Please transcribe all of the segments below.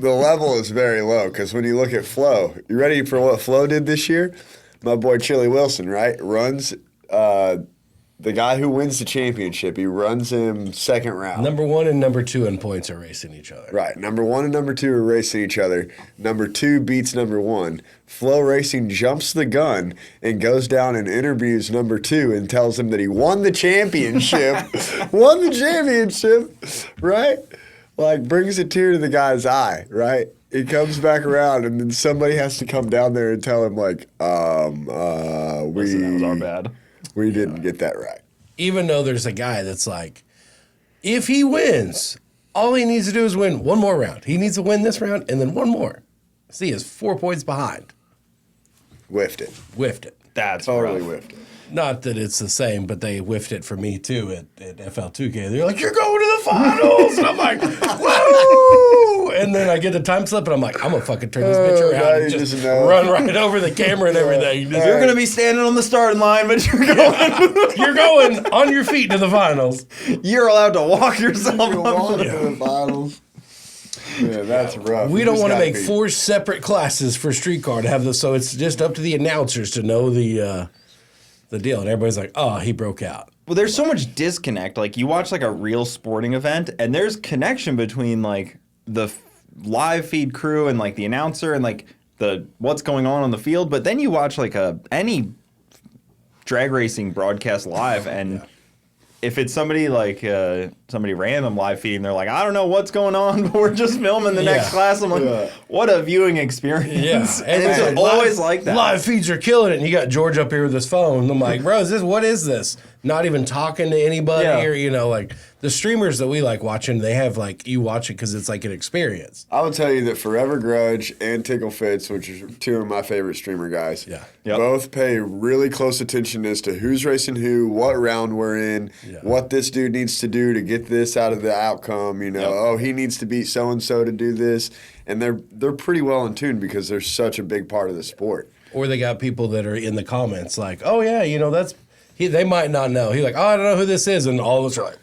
the level is very low because when you look at Flo, you ready for what Flo did this year? My boy Chili Wilson, right, runs the guy who wins the championship. He runs him second round. Number 1 and number 2 in points are racing each other. Right. Number 1 and number 2 are racing each other. Number 2 beats number 1. Flo Racing jumps the gun and goes down and interviews number 2 and tells him that he won the championship. Won the championship, right? Like, brings a tear to the guy's eye, right? He comes back around, and then somebody has to come down there and tell him, like, Listen, that was our bad. We didn't get that right. Even though there's a guy that's like, if he wins, all he needs to do is win one more round. He needs to win this round and then one more. See, he's 4 points behind. Whiffed it. That's Totally rough. whiffed it. Not that it's the same, but they whiffed it for me too at FL2K. They're like, you're going to the finals! And I'm like, woo! And then I get the time slip and I'm like, I'm going to fucking turn this bitch around and just run right over the camera and everything. You're going to be standing on the starting line, but you're going. You're going on your feet to the finals. You're allowed to walk yourself You're up. on to the finals. Yeah, that's rough. We don't want to make 4 separate classes for streetcar to have this, so it's just up to the announcers to know the deal. And everybody's like, oh, he broke out. Well, there's so much disconnect. Like, you watch, like, a real sporting event, and there's connection between, like, the live feed crew and, like, the announcer and, like, the what's going on the field. But then you watch, like, any drag racing broadcast live, and if it's somebody, like, somebody random live feeding, they're like, I don't know what's going on, but we're just filming the next class. I'm like, what a viewing experience. Yeah. And it's always like that. Live feeds are killing it, and you got George up here with his phone. I'm like, bro, what is this? Not even talking to anybody, or, you know, like, the streamers that we like watching, they have, like, you watch it because it's like an experience. I will tell you that Forever Grudge and Tickle Fits, which are 2 of my favorite streamer guys, both pay really close attention as to who's racing who, what round we're in, what this dude needs to do to get this out of the outcome. You know, oh, he needs to beat so-and-so to do this. And they're pretty well in tune because they're such a big part of the sport. Or they got people that are in the comments like, oh, yeah, you know, they might not know. He's like, oh, I don't know who this is. And all of us are like,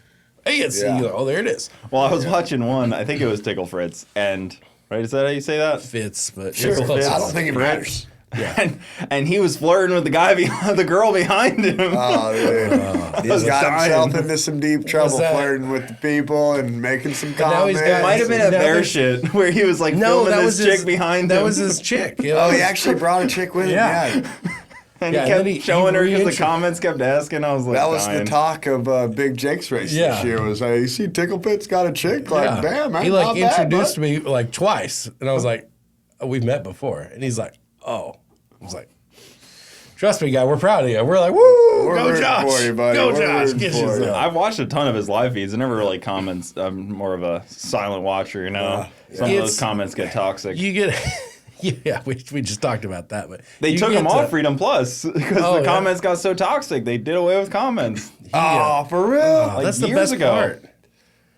hey, it's oh, there it is. Well, I was watching one. I think it was Tickle Fritz, and is that how you say that? Fits, but Sure, Fits. I don't think it matters. Yeah. And he was flirting with the girl behind him. Oh, dude. He's got himself into some deep trouble flirting with the people and making some comments. It might have been a bear shit where he was like filming this chick behind him. That was his chick. You know? Oh, he actually brought a chick with him? Yeah. And he kept showing her because the comments kept asking. I was like, that was the talk of Big Jake's race this year. Was you see Tickle Pit's got a chick? Like, damn, man. He like introduced me like twice, and I was like, oh, we've met before, and he's like, oh, I was like, trust me, guy, we're proud of you. We're like, woo, go Josh, for you, buddy. go Josh, get yourself. I've watched a ton of his live feeds. I never really comments. I'm more of a silent watcher, you know. Some of those comments get toxic. You get. Yeah, we just talked about that, but they took him off Freedom Plus because the comments got so toxic. They did away with comments. Oh, for real? Like that's the best part.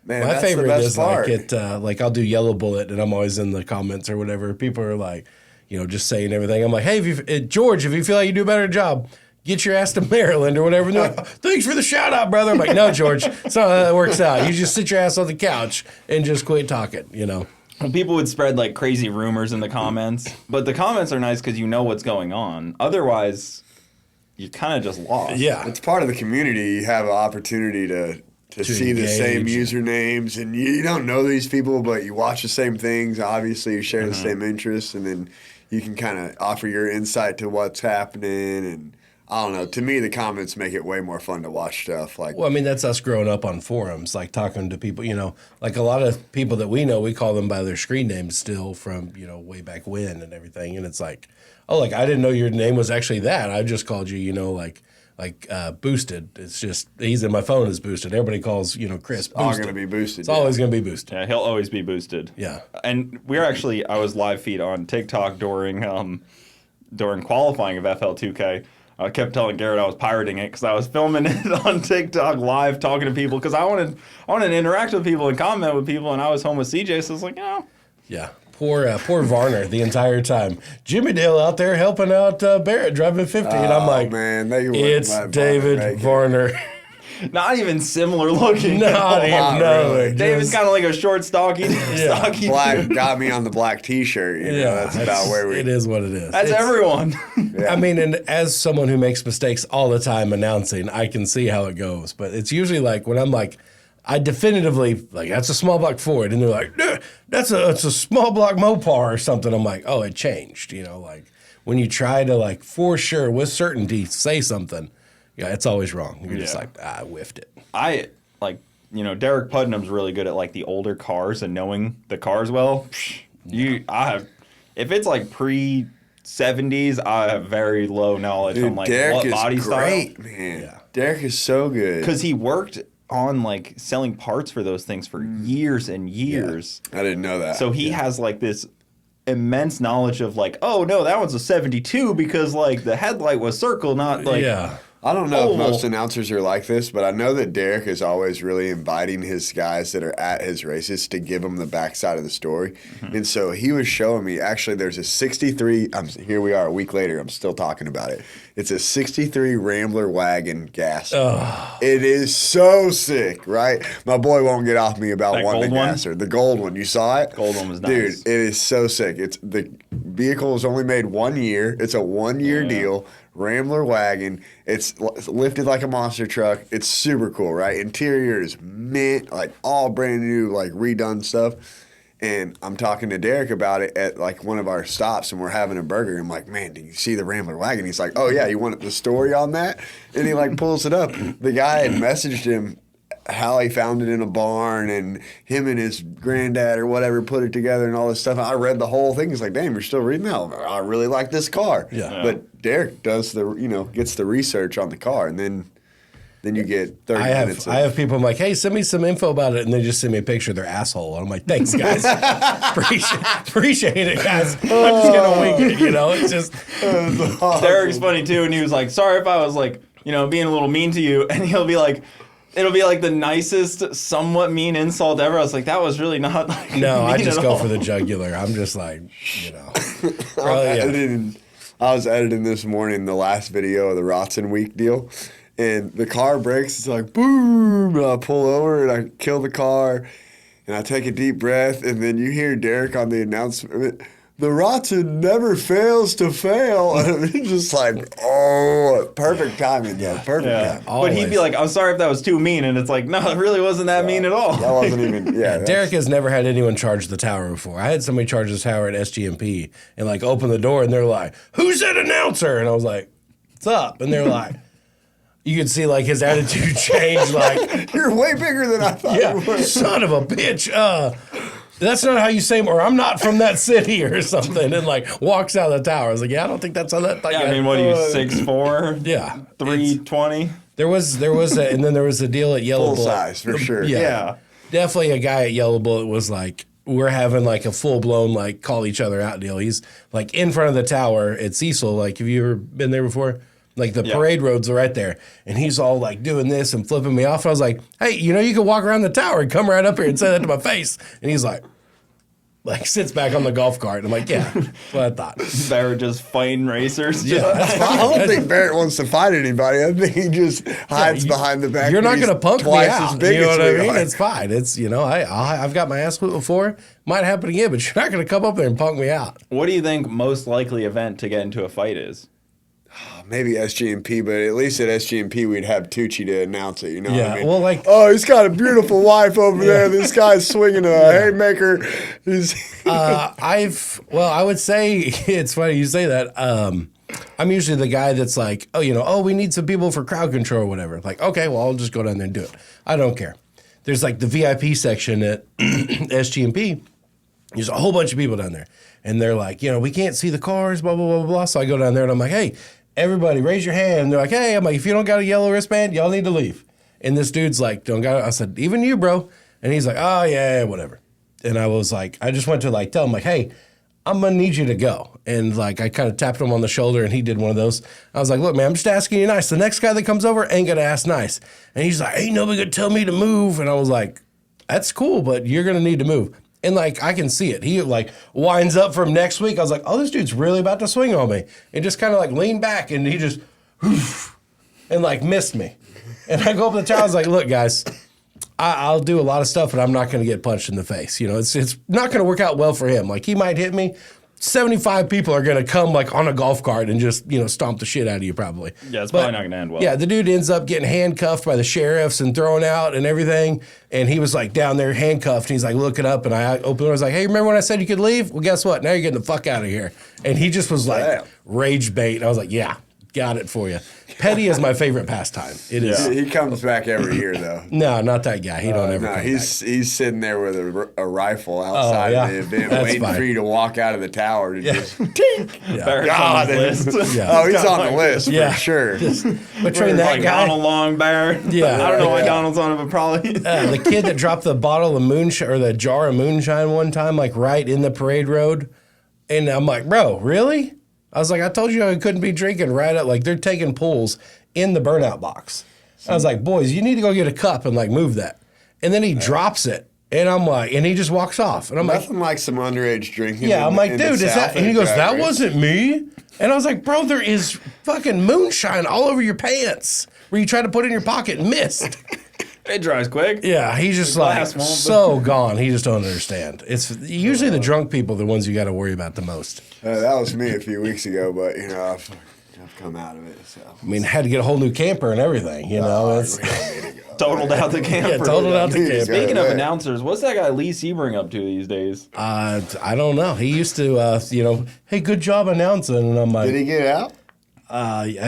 Man, my favorite is part. like I'll do Yellow Bullet, and I'm always in the comments or whatever. People are like, you know, just saying everything. I'm like, hey, George, if you feel like you do a better job, get your ass to Maryland or whatever. And they're like, thanks for the shout out, brother. I'm like, no, George, it's not how that works out. You just sit your ass on the couch and just quit talking, you know. People would spread like crazy rumors in the comments, but the comments are nice because you know what's going on. Otherwise, you're kind of just lost. Yeah, it's part of the community. You have an opportunity to see the same usernames, and you don't know these people, but you watch the same things. Obviously, you share the same interests, and then you can kind of offer your insight to what's happening. And I don't know. To me, the comments make it way more fun to watch stuff. Like, well, I mean, that's us growing up on forums, like talking to people. You know, like a lot of people that we know, we call them by their screen names still from, you know, way back when and everything. And it's like, oh, like I didn't know your name was actually that. I just called you, you know, like Boosted. It's just he's in my phone is Boosted. Everybody calls, you know, Chris. Boosted. All going to be Boosted. It's always going to be Boosted. Yeah, he'll always be Boosted. Yeah. And I was live feed on TikTok during qualifying of FL2K. I kept telling Garrett I was pirating it because I was filming it on TikTok live, talking to people because I wanted to interact with people and comment with people, and I was home with CJ, so I was like, yeah. Poor Varner the entire time. Jimmy Dale out there helping out Barrett driving 50, and I'm like, man, it's David Varner. Not even similar looking. Not even, no. really. David's kind of like a short, stocky. Black got me on the black T-shirt. You know, that's about where we. It is what it is. That's everyone. Yeah. I mean, and as someone who makes mistakes all the time announcing, I can see how it goes. But it's usually like when I'm like, I definitively, like, that's a small block Ford. And they're like, it's a small block Mopar or something. I'm like, oh, it changed. You know, like when you try to, like, for sure, with certainty, say something, yeah, it's always wrong. You're just like, I whiffed it. Derek Putnam's really good at, like, the older cars and knowing the cars well. If it's, like, pre-70s, I have very low knowledge on, like, Derek what is body great, style. man. Yeah. Derek is so good. Because he worked on, like, selling parts for those things for years and years. I didn't know that. So he has, like, this immense knowledge of, like, oh, no, that one's a 72 because, like, the headlight was circled, not, like... Yeah. I don't know if most announcers are like this, but I know that Derek is always really inviting his guys that are at his races to give him the backside of the story. Mm-hmm. And so he was showing me, actually, there's a 63, here we are a week later, I'm still talking about it. It's a 63 Rambler wagon gasser. Oh. It is so sick, right? My boy won't get off me about That wanting the gold one? gasser. The gold one, you saw it? Gold one was nice. Dude, it is so sick. The vehicle was only made 1 year. It's a 1 year deal. Rambler wagon. It's lifted like a monster truck. It's super cool, right? Interior is mint, like all brand new, like redone stuff. And I'm talking to Derek about it at like one of our stops, and we're having a burger. I'm like, man, did you see the Rambler wagon? He's like, oh yeah, you want the story on that? And he like pulls it up. The guy had messaged him how he found it in a barn, and him and his granddad or whatever put it together and all this stuff. I read the whole thing. He's like, damn, you're still reading that? I really like this car. Yeah. But Derek does gets the research on the car, and then you get 30 minutes. I have people, I'm like, hey, send me some info about it, and they just send me a picture of their asshole. And I'm like, thanks, guys. appreciate it, guys. I'm just gonna wing it, you know? It's just Derek's funny too, and he was like, sorry if I was like, being a little mean to you, and he'll be like, it'll be like the nicest, somewhat mean insult ever. I was like, that was really not like no, I just go all. for the jugular. I'm just like, I was editing this morning the last video of the Rotsun week deal, and the car brakes. It's like boom, and I pull over and I kill the car, and I take a deep breath, and then you hear Derek on the announcement. The Rotsun never fails to fail. And it's just like, oh, perfect timing, though. Perfect timing. But he'd be like, I'm sorry if that was too mean. And it's like, no, it really wasn't that mean at all. That wasn't even, Derek has never had anyone charge the tower before. I had somebody charge the tower at SGMP and like open the door, and they're like, who's that announcer? And I was like, what's up? And they're like, you could see like his attitude change. Like, you're way bigger than I thought you were. Son of a bitch. That's not how you say, or I'm not from that city or something, and like walks out of the tower. I was like, yeah, I don't think that's how that. Yeah, I mean, what are you, 6'4"? Yeah, 320. There was and then there was a deal at Yellow Full Bullet. size for sure. Yeah. Definitely a guy at Yellow Bullet was like, we're having like a full blown like call each other out deal. He's like in front of the tower at Cecil. Like, have you ever been there before? Like the parade roads are right there, and he's all like doing this and flipping me off. I was like, hey, you can walk around the tower and come right up here and say that to my face. And he's like sits back on the golf cart. And I'm like, yeah, that's what I thought. Barrett just fighting racers. Yeah, that's fine. I don't think Barrett wants to fight anybody. I think he just hides behind the back. You're not going to punk me twice out. as big You know as what I we mean? are. It's fine. It's, I've got my ass whooped before. Might happen again, but you're not going to come up there and punk me out. What do you think most likely event to get into a fight is? Maybe SGMP, but at least at SGMP we'd have Tucci to announce it. You know what I mean? Well, like, oh, he's got a beautiful wife over there. This guy's swinging a haymaker. I would say it's funny you say that. I'm usually the guy that's like, we need some people for crowd control or whatever. Like, okay, well, I'll just go down there and do it. I don't care. There's like the VIP section at SGMP. There's a whole bunch of people down there. And they're like, we can't see the cars, blah, blah, blah, blah. So I go down there and I'm like, hey, everybody raise your hand. And they're like, hey, I'm like, if you don't got a yellow wristband, y'all need to leave. And this dude's like, don't got it. I said, even you, bro. And he's like, oh, yeah, whatever. And I was like, I just went to like tell him like, hey, I'm going to need you to go. And like, I kind of tapped him on the shoulder and he did one of those. I was like, look, man, I'm just asking you nice. The next guy that comes over ain't going to ask nice. And he's like, ain't nobody going to tell me to move. And I was like, that's cool, but you're going to need to move. And like, I can see it. He like winds up from next week. I was like, oh, this dude's really about to swing on me. And just kind of like leaned back and he just, and like missed me. And I go up to the tower. I was like, look, guys, I'll do a lot of stuff, but I'm not going to get punched in the face. You know, it's not going to work out well for him. Like, he might hit me. 75 people are going to come like on a golf cart and just, stomp the shit out of you probably. Yeah, it's probably not going to end well. Yeah, the dude ends up getting handcuffed by the sheriffs and thrown out and everything. And he was like down there handcuffed. And he's like looking up, and I opened the door. I was like, hey, remember when I said you could leave? Well, guess what? Now you're getting the fuck out of here. And he just was like rage bait. And I was like, yeah, got it for you. Petty is my favorite pastime. It is. He comes back every year, though. No, not that guy. He don't ever come he's sitting there with a rifle outside of the event, waiting for you to walk out of the tower to just tink. Barrett's on the list. Oh, he's on the list for sure. Between that guy, Donald Long, Barrett. Yeah, I don't know why Donald's on it, but probably the kid that dropped the bottle of moonshine or the jar of moonshine one time, like right in the parade road, and I'm like, bro, really? I was like, I told you I couldn't be drinking right up. Like, they're taking pulls in the burnout box. I was like, boys, you need to go get a cup and, like, move that. And then he drops it. And I'm like, and he just walks off. And I'm nothing like some underage drinking. Yeah, I'm like, dude, is that? And he goes, that wasn't me. And I was like, bro, there is fucking moonshine all over your pants where you tried to put in your pocket and missed. it dries quick. Yeah, he's just like so gone. He just don't understand. It's usually the drunk people, the ones you got to worry about the most. That was me a few weeks ago, but I've come out of it. So I mean, had to get a whole new camper and everything. It's totaled out the camper. Yeah, totaled out the camper. Speaking of announcers, what's that guy Lee Sebring up to these days? I don't know. He used to, hey, good job announcing, and I'm like, did he get out?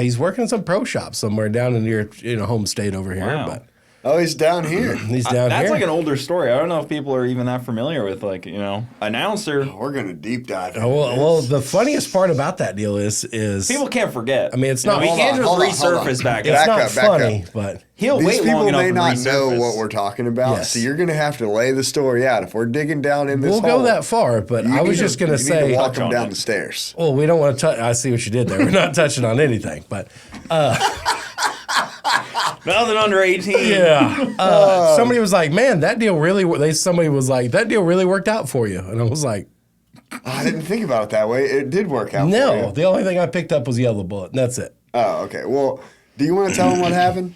He's working in some pro shop somewhere down in your home state over here. Wow. But Oh, he's down here. he's down here. That's like an older story. I don't know if people are even that familiar with, announcer. We're gonna deep dive. Well, the funniest part about that deal is People can't forget. I mean, it's not. We can't just resurface back. It's Back not up, back funny, up. but He'll These wait long people enough may to not resurface. know what we're talking about, Yes. so you're going to have to lay the story out. If we're digging down in this we'll hole, go that far. But I was just going to you need say, to walk them on down it. the stairs. well, we don't want to touch. I see what you did there. We're not touching on anything, but Nothing under 18. yeah. Somebody was like, "Man, that deal really." Somebody was like, "That deal really worked out for you," and I was like, I didn't think about it that way. It did work out for "No, you. the only thing I picked up was Yellow Bullet, and that's it." Oh, okay. Well, do you want to tell them what happened?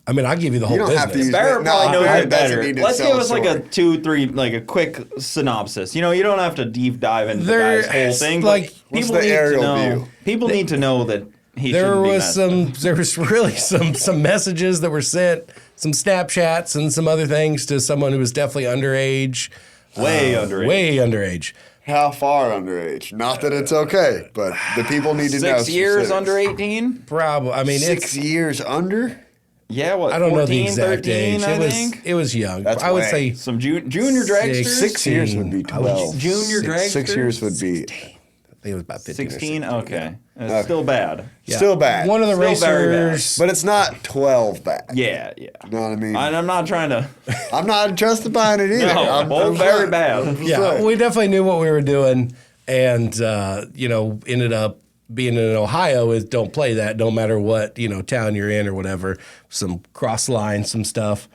I mean, I'll give you the whole don't business. have to use Barrett No, probably knows Barrett it doesn't better. need to Let's tell give a us like a story. 2-3, like a quick synopsis. You don't have to deep dive into the There- guy's whole thing. like, But what's people the need to aerial know. view? People need to know that he There shouldn't be was really some messages that were sent, some Snapchats and some other things to someone who was definitely underage. Way underage. Way underage. How far underage? Not that it's okay, but the people need to know. 6 years specifics. under 18. Probably. I mean, 6 years under? Yeah, what? I don't 14, know the exact 13, age. I think. It was young. That's I would way. say Some junior dragsters. 6 years would be 12. Junior dragsters. 6 years would be I think it was about 15 or 16. 16. Okay, it's still bad. Yeah. still bad. One of the Still very bad. racers. But it's not 12 bad. Yeah. You know what I mean? And I'm not trying to. I'm not justifying it either. No, I'm very saying. bad. Yeah, saying. we definitely knew what we were doing, and ended up being in Ohio is don't play that, no matter what town you're in or whatever. Some cross line, some stuff.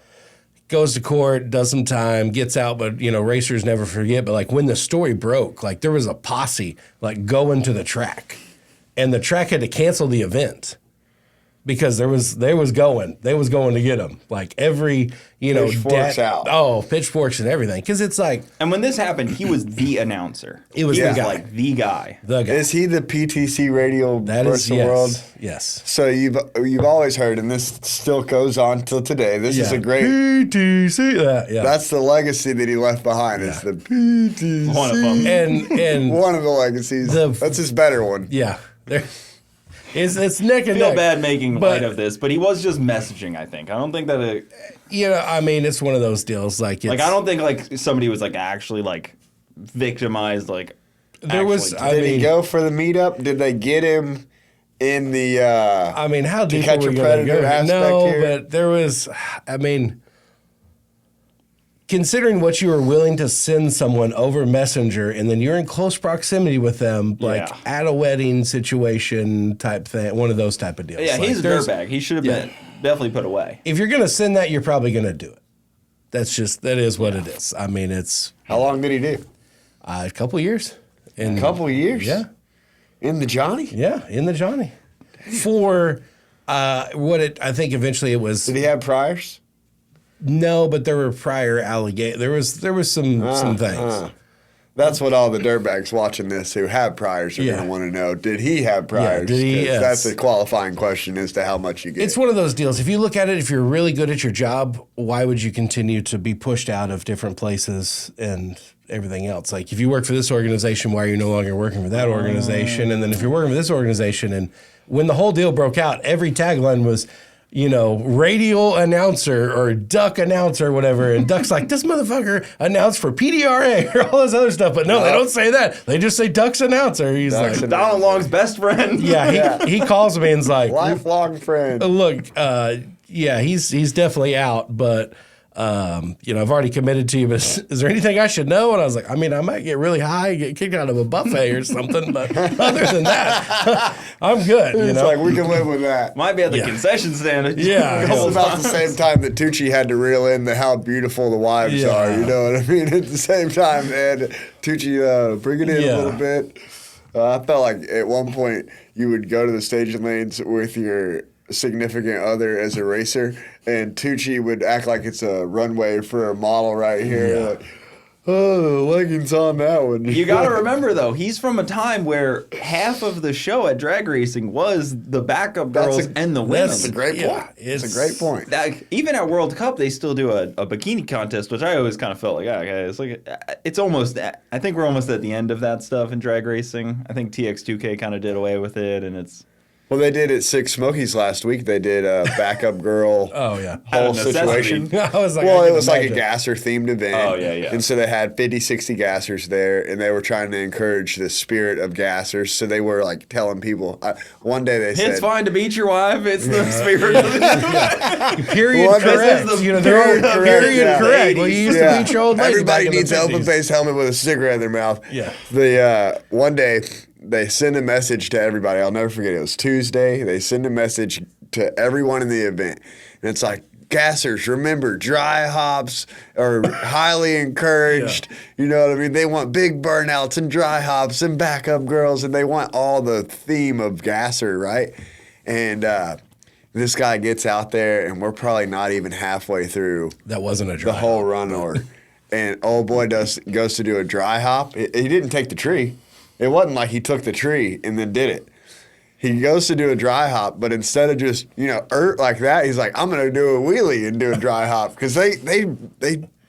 Goes to court, does some time, gets out, but racers never forget. But like when the story broke, like there was a posse like going to the track, and the track had to cancel the event. Because they was going to get him, like every Pitchforks out. Oh, pitchforks and everything, because it's like And when this happened, he was the announcer. He was He the was guy. like the guy. the guy. Is he the PTC radio That versus is the yes, world? yes. So you've always heard, and this still goes on till today. This is a great. PTC. Yeah. That's the legacy that he left behind. Is the PTC. One of them. and One of the legacies. The- That's his better one. yeah, it's neck and I feel neck. bad making But- light of this, but he was just messaging. I think. I don't think that. I mean, it's one of those deals. Like I don't think like somebody was like actually like victimized. Like There was. actually I Did he mean, go for the meetup? Did they get him in the? I mean, how deep catch are a we going to predator go? aspect No, here? but there was. I mean, considering what you were willing to send someone over Messenger, and then you're in close proximity with them, like Yeah. at a wedding situation type thing, one of those type of deals. yeah, Like, he's a there's- dirtbag. He should have been definitely put away. If you're going to send that, you're probably going to do it. That is what it is. I mean, it's How long did he do? a couple years. A couple years. Yeah. In the Johnny. Yeah, in the Johnny. For I think eventually it was. Did he have priors? No, but there were prior allegations. There was some things. That's what all the dirtbags watching this who have priors are going to want to know. Did he have priors? did he? 'Cause Yes. That's a qualifying question as to how much you get. It's one of those deals. If you look at it, if you're really good at your job, why would you continue to be pushed out of different places and everything else? Like if you work for this organization, why are you no longer working for that organization? And then if you're working for this organization, and when the whole deal broke out, every tagline was, radio announcer or duck announcer or whatever. And Duck's like, this motherfucker announced for PDRA or all this other stuff. But no, they don't say that. They just say Duck's announcer. He's Duck's like, Donald Long's best friend. he calls me and's like, lifelong friend. look, he's definitely out, but I've already committed to you. But is there anything I should know? And I was like, I might get really high, get kicked out of a buffet or something, but other than that, I'm good. It's like we can live with that. Might be at the concession stand. Yeah. It's about the same time that Tucci had to reel in how beautiful the wives are. You know what I mean? At the same time, man, Tucci bring it in a little bit. I felt like at one point you would go to the staging lanes with your significant other as a racer, and Tucci would act like it's a runway for a model right here. Yeah. Like, oh, the leggings on that one. You got to remember, though, he's from a time where half of the show at drag racing was the backup girls and the women. That's a great point. It's a great point. Even at World Cup, they still do a bikini contest, which I always kind of felt like, it's almost. I think we're almost at the end of that stuff in drag racing. I think TX2K kind of did away with it, and it's. Well, they did at Six Smokies last week. They did a backup girl whole situation. I was like, it was like a gasser-themed event. Oh, yeah. And so they had 50, 60 gassers there, and they were trying to encourage the spirit of gassers. So they were like telling people. One day they said, "It's fine to beat your wife. It's the spirit of the period correct. Period correct. Well, you used to beat your old lady. Everybody needs an open-face helmet with a cigarette in their mouth. Yeah. One day they send a message to everybody. I'll never forget. It was Tuesday. They send a message to everyone in the event. And it's like, gassers, remember, dry hops are highly encouraged. You know what I mean? They want big burnouts and dry hops and backup girls, and they want all the theme of gasser, right? And this guy gets out there, and we're probably not even halfway through. That wasn't a dry the whole hop. run order. And old boy goes to do a dry hop. He didn't take the tree. It wasn't like he took the tree and then did it. He goes to do a dry hop, but instead of just, like that, he's like, I'm going to do a wheelie and do a dry hop. Because they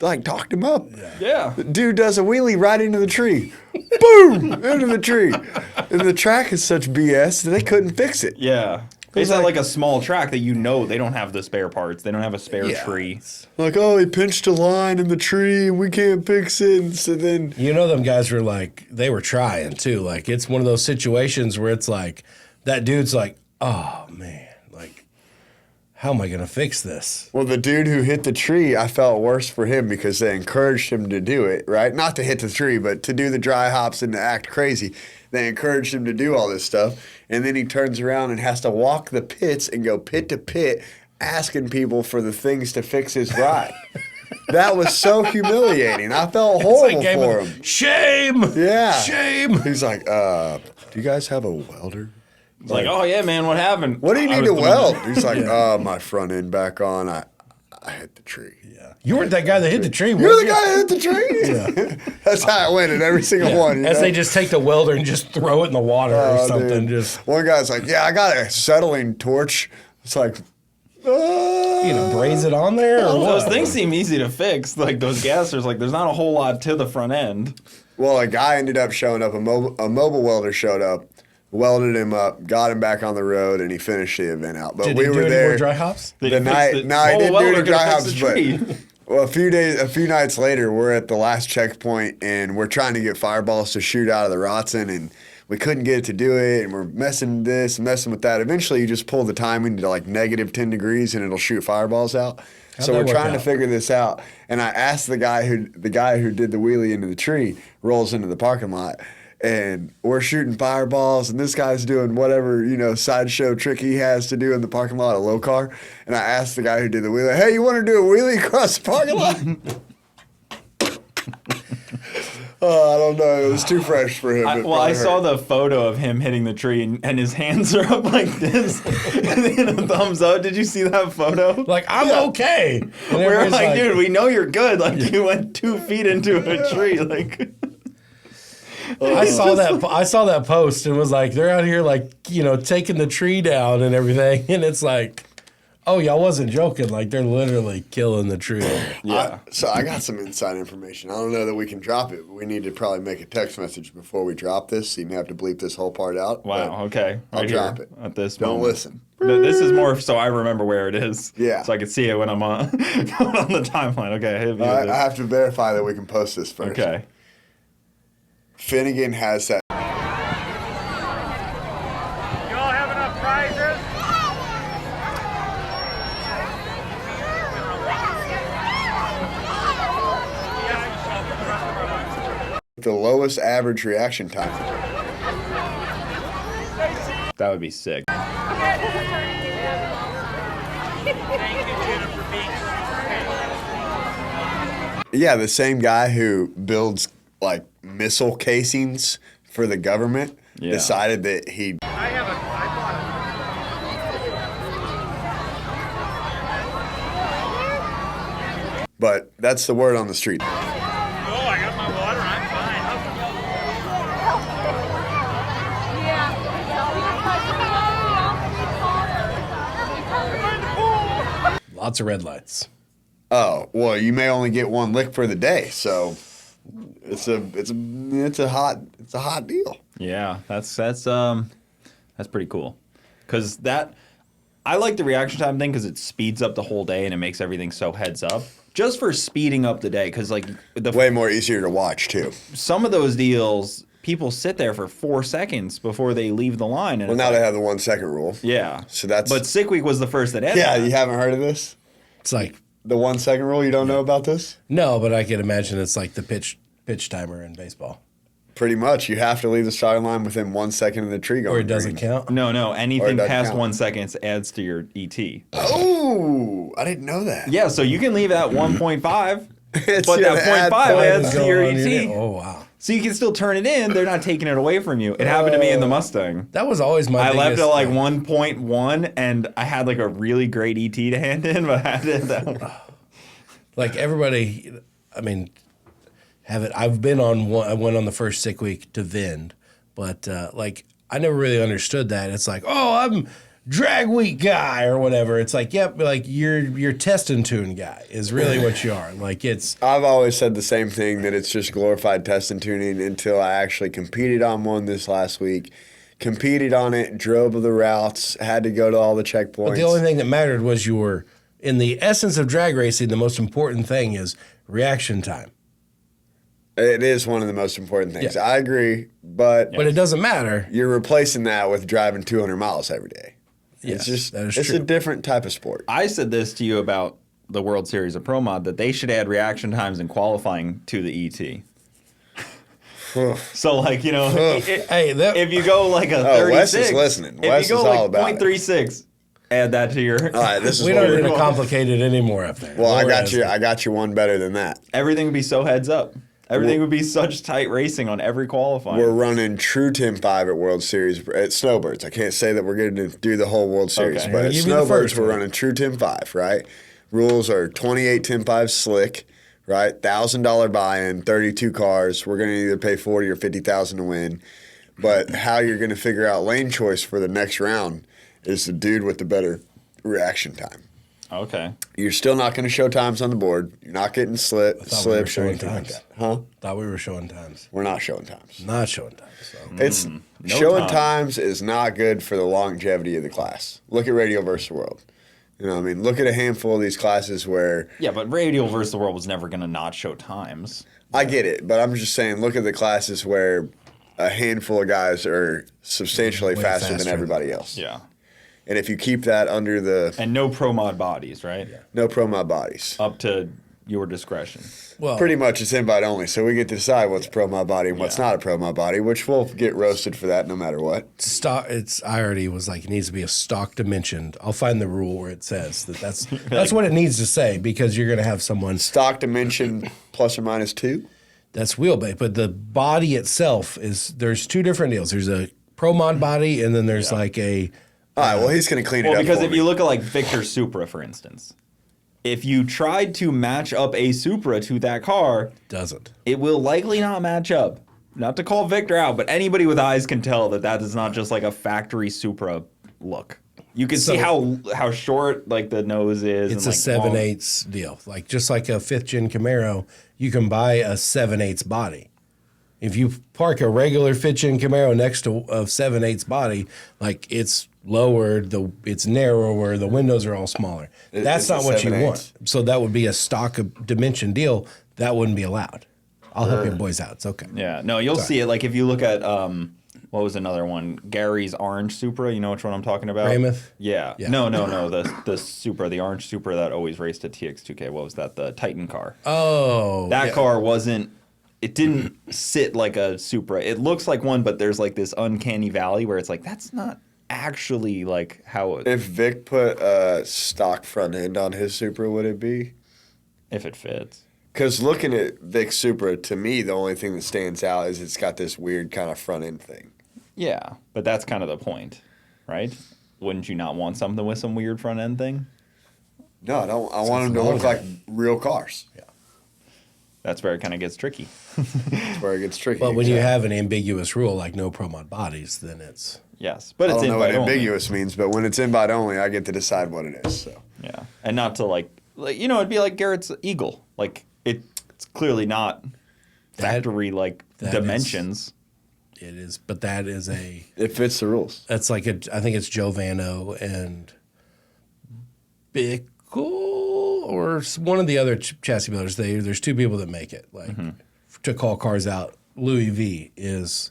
like talked him up. Yeah. The dude does a wheelie right into the tree. Boom! Into the tree. And the track is such BS that they couldn't fix it. Yeah. It's like a small track that they don't have the spare parts. They don't have a spare tree. Like, oh, he pinched a line in the tree and we can't fix it. And so then... them guys were like, they were trying too. Like, it's one of those situations where it's like, that dude's like, oh, man, like, how am I going to fix this? Well, the dude who hit the tree, I felt worse for him because they encouraged him to do it, right? Not to hit the tree, but to do the dry hops and to act crazy. They encouraged him to do all this stuff. And then he turns around and has to walk the pits and go pit to pit asking people for the things to fix his ride. That was so humiliating. I felt horrible for him. Shame! Yeah. Shame! He's like, do you guys have a welder? It's like, oh, yeah, man, what happened? What do you need to weld? He's like, my front end back on. I hit the tree. Yeah. You weren't that guy that hit the tree, You're the guy that hit the tree? Yeah. That's how it went in every single one. As they just take the welder and just throw it in the water or something. Dude. One guy's like, I got a settling torch. It's like, braise it on there? Or those things seem easy to fix. Like those gassers, like there's not a whole lot to the front end. Well, a guy ended up showing up. A mobile welder showed up, welded him up, got him back on the road, and he finished the event out. But Did we he were do there. Any more dry hops? He didn't do the dry hops, but well, a few nights later, we're at the last checkpoint, and we're trying to get fireballs to shoot out of the Rotsun, and we couldn't get it to do it, and we're messing this, messing with that. Eventually, you just pull the timing to like negative 10 degrees, and it'll shoot fireballs out. So we're trying to figure this out, and I asked the guy who did the wheelie into the tree, rolls into the parking lot. And we're shooting fireballs, and this guy's doing whatever, sideshow trick he has to do in the parking lot, a low car. And I asked the guy who did the wheelie, hey, you want to do a wheelie across the parking lot? Oh, I don't know. It was too fresh for him. I saw the photo of him hitting the tree, and his hands are up like this, and a thumbs up. Did you see that photo? Like, I'm okay. And We're everybody's like, dude, we know you're good. Like, you went 2 feet into a tree. Like, I saw that post and was like, they're out here like, taking the tree down and everything, and it's like, oh, y'all wasn't joking. Like, they're literally killing the tree. yeah. So I got some inside information. I don't know that we can drop it, but we need to probably make a text message before we drop this. So you may have to bleep this whole part out. Wow. Okay. I'll drop it. At this Don't moment. listen. No, this is more so I remember where it is. Yeah. So I can see it when I'm on, on the timeline. Okay. Hit me with I this. have to verify that we can post this first. Okay. Finnegan has that. You all have enough prizes? The lowest average reaction time. That would be sick. Yeah, the same guy who builds like missile casings for the government decided that he. I have a. I bought But that's the word on the street. it. Oh, I got my water. I'm fine. Lots of red lights. Oh, well, you may only get one lick for the day, so it's a hot deal. Yeah, that's pretty cool. Cause I like the reaction time thing because it speeds up the whole day and it makes everything so heads up. Just for speeding up the day, because like Way more easier to watch too. some of those deals, people sit there for 4 seconds before they leave the line. And Well, it's now like, they have the 1 second rule. yeah. So that's But Sick Week was the first that had yeah. that. You haven't heard of this? It's like, The 1 second rule. You don't know about this? no, but I can imagine it's like the pitch timer in baseball. Pretty much. You have to leave the starting line within 1 second of the tree going. Or it doesn't green. count. No, anything doesn't past count. 1 second adds to your ET. Oh, I didn't know that. Yeah, so you can leave at 1.5, It's but gonna that add 0.5 points. adds to your Going on ET. Oh, wow. So you can still turn it in. They're not taking it away from you. It happened to me in the Mustang. That was always my I biggest left at like thing. 1.1, and I had like a really great ET to hand in, but I had to hit that one. Like everybody, I mean, have it. I've been on one. I went on the first Sick Week to Vind, but like I never really understood that. It's like, oh, I'm drag week guy or whatever. It's like, yep, like you're test and tune guy is really what you are. Like it's I've always said the same thing, that it's just glorified test and tuning, until I actually competed on one this last week. Competed on it, drove the routes, had to go to all the checkpoints. the only thing that mattered was you were in the essence of drag racing. The most important thing is reaction time, It is one of the most important things. Yeah. I agree, but but it doesn't matter. you're replacing that with driving 200 miles every day. Yes, It's just that is it's true. a different type of sport. I said this to you about the World Series of Pro Mod, that they should add reaction times in qualifying to the ET. So, like, you know, Hey, that, if you go like a Oh, 36, Wes is listening. if Wes you go is like all about it. 0.36, add that to your. All right, this is we what don't we're need to doing. complicate it anymore up there. Well, I Lower got as- you. I got you one better than that. Everything would be so heads up. Everything would be such tight racing on every qualifying. We're running true Tim 5 at World Series at Snowbirds. I can't say that we're going to do the whole World Series, Okay. but I'll at give you the Snowbirds first we're one. running true Tim 5, right? Rules are 28 Tim 5 slick, right? $1,000 buy-in, 32 cars. We're going to either pay 40 or 50,000 to win. But how you're going to figure out lane choice for the next round is the dude with the better reaction time. Okay. You're still not going to show times on the board. You're not getting thought we were slips or showing anything like times. that. Huh? Thought we were showing times. We're not showing times. Not showing times. So. It's no showing time. times is not good for the longevity of the class. Look at Radio versus the World. You know what I mean? Look at a handful of these classes where Yeah, but Radio versus the World was never going to not show times. I get it, but I'm just saying look at the classes where a handful of guys are substantially Way faster than faster. everybody else. Yeah. And if you keep that under the And no pro mod bodies, right? no pro mod bodies, Up to your discretion. Well, pretty much it's invite only. So we get to decide what's pro mod body and what's Yeah. not a pro mod body, which we'll get roasted for that no matter what. stock. It's. I already was like, it needs to be a stock dimensioned. I'll find the rule where it says that's what it needs to say, because you're going to have someone. Stock dimension plus or minus 2. That's wheelbase, but the body itself there's two different deals. There's a Pro Mod body, and then there's like a. All right, well, he's going to clean it up. Well, because for if me. you look at like Victor Supra, for instance, if you tried to match up a Supra to that car, Doesn't. it will likely not match up. Not to call Victor out, but anybody with eyes can tell that is not just like a factory Supra look. You can see how short like the nose is. It's and, a like, 7/8 deal. Like just like a 5th gen Camaro, you can buy a 7/8 body. If you park a regular 5th gen Camaro next to a 7/8 body, like it's lower, it's narrower, the windows are all smaller. That's it's not a what you 7/8. want. So that would be a stock dimension deal. That wouldn't be allowed. I'll help you boys out. It's okay. Yeah, no, you'll see it. Like if you look at what was another one? Gary's orange Supra. You know which one I'm talking about? Weymouth? Yeah. Yeah. No. The Supra, the orange Supra that always raced at TX2K. What was that? The Titan car. Oh. That yeah. car wasn't. It didn't sit like a Supra. It looks like one, but there's like this uncanny valley where it's like that's not actually like how it. If Vic put a stock front end on his Supra, would it be? If it fits. Because looking at Vic's Supra, to me, the only thing that stands out is it's got this weird kind of front end thing. Yeah, but that's kind of the point, right? Wouldn't you not want something with some weird front end thing? No, I don't. I want them to look like real cars. Yeah. That's where it kind of gets tricky. That's where it gets tricky. But when you have an ambiguous rule like no Pro Mod bodies, then it's. Yes, but I it's don't know what invite only. ambiguous means, but when it's invite only, I get to decide what it is. So Yeah, and not to like it'd be like Garrett's Eagle. Like it's clearly not factory like that dimensions. It is, but that is it fits the rules. that's like I think it's Joe Vano and Bickle or one of the other chassis builders. There's two people that make it. Like to call cars out, Louis V is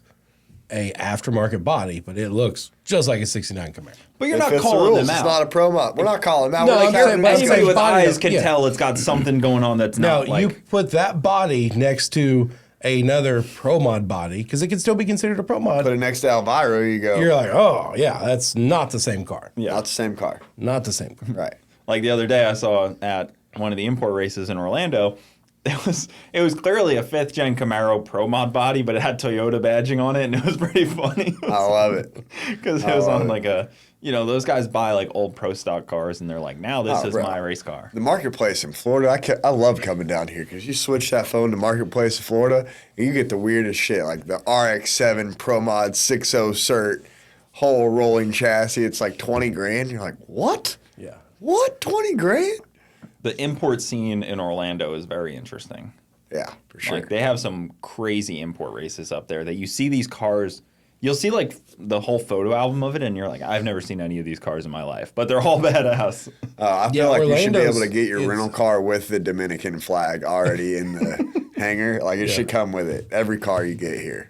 a aftermarket body, but it looks just like a '69 Camaro. But you're It not fits the calling rules. them It's out. not a pro mod. We're not calling them out. No, We're I'm like, saying, but I'm Anybody saying with body eyes of- can yeah. tell it's got something going on that's Now not like. you put that body next to another Pro Mod body because it can still be considered a Pro Mod. put it next to Elvira, you go. You're like, oh yeah, that's not the same car. Not the same car. Not the same car. Right. Like the other day, I saw at one of the import races in Orlando. It was clearly a 5th gen Camaro Pro Mod body, but it had Toyota badging on it, and it was pretty funny. I love it. Because it was on like a, those guys buy like old pro stock cars, and they're like, now this is bro. my race car. The marketplace in Florida, I love coming down here because you switch that phone to marketplace in Florida, and you get the weirdest shit like the RX-7 Pro Mod 60 cert, whole rolling chassis. It's like 20 grand. You're like, what? Yeah. What? 20 grand? The import scene in Orlando is very interesting. Yeah, for sure. Like they have some crazy import races up there that you see these cars. You'll see like the whole photo album of it, and you're like, I've never seen any of these cars in my life, but they're all badass. I feel Yeah, like you should be Orlando's able to get your is- rental car with the Dominican flag already in the hangar. Like it should come with it. Every car you get here.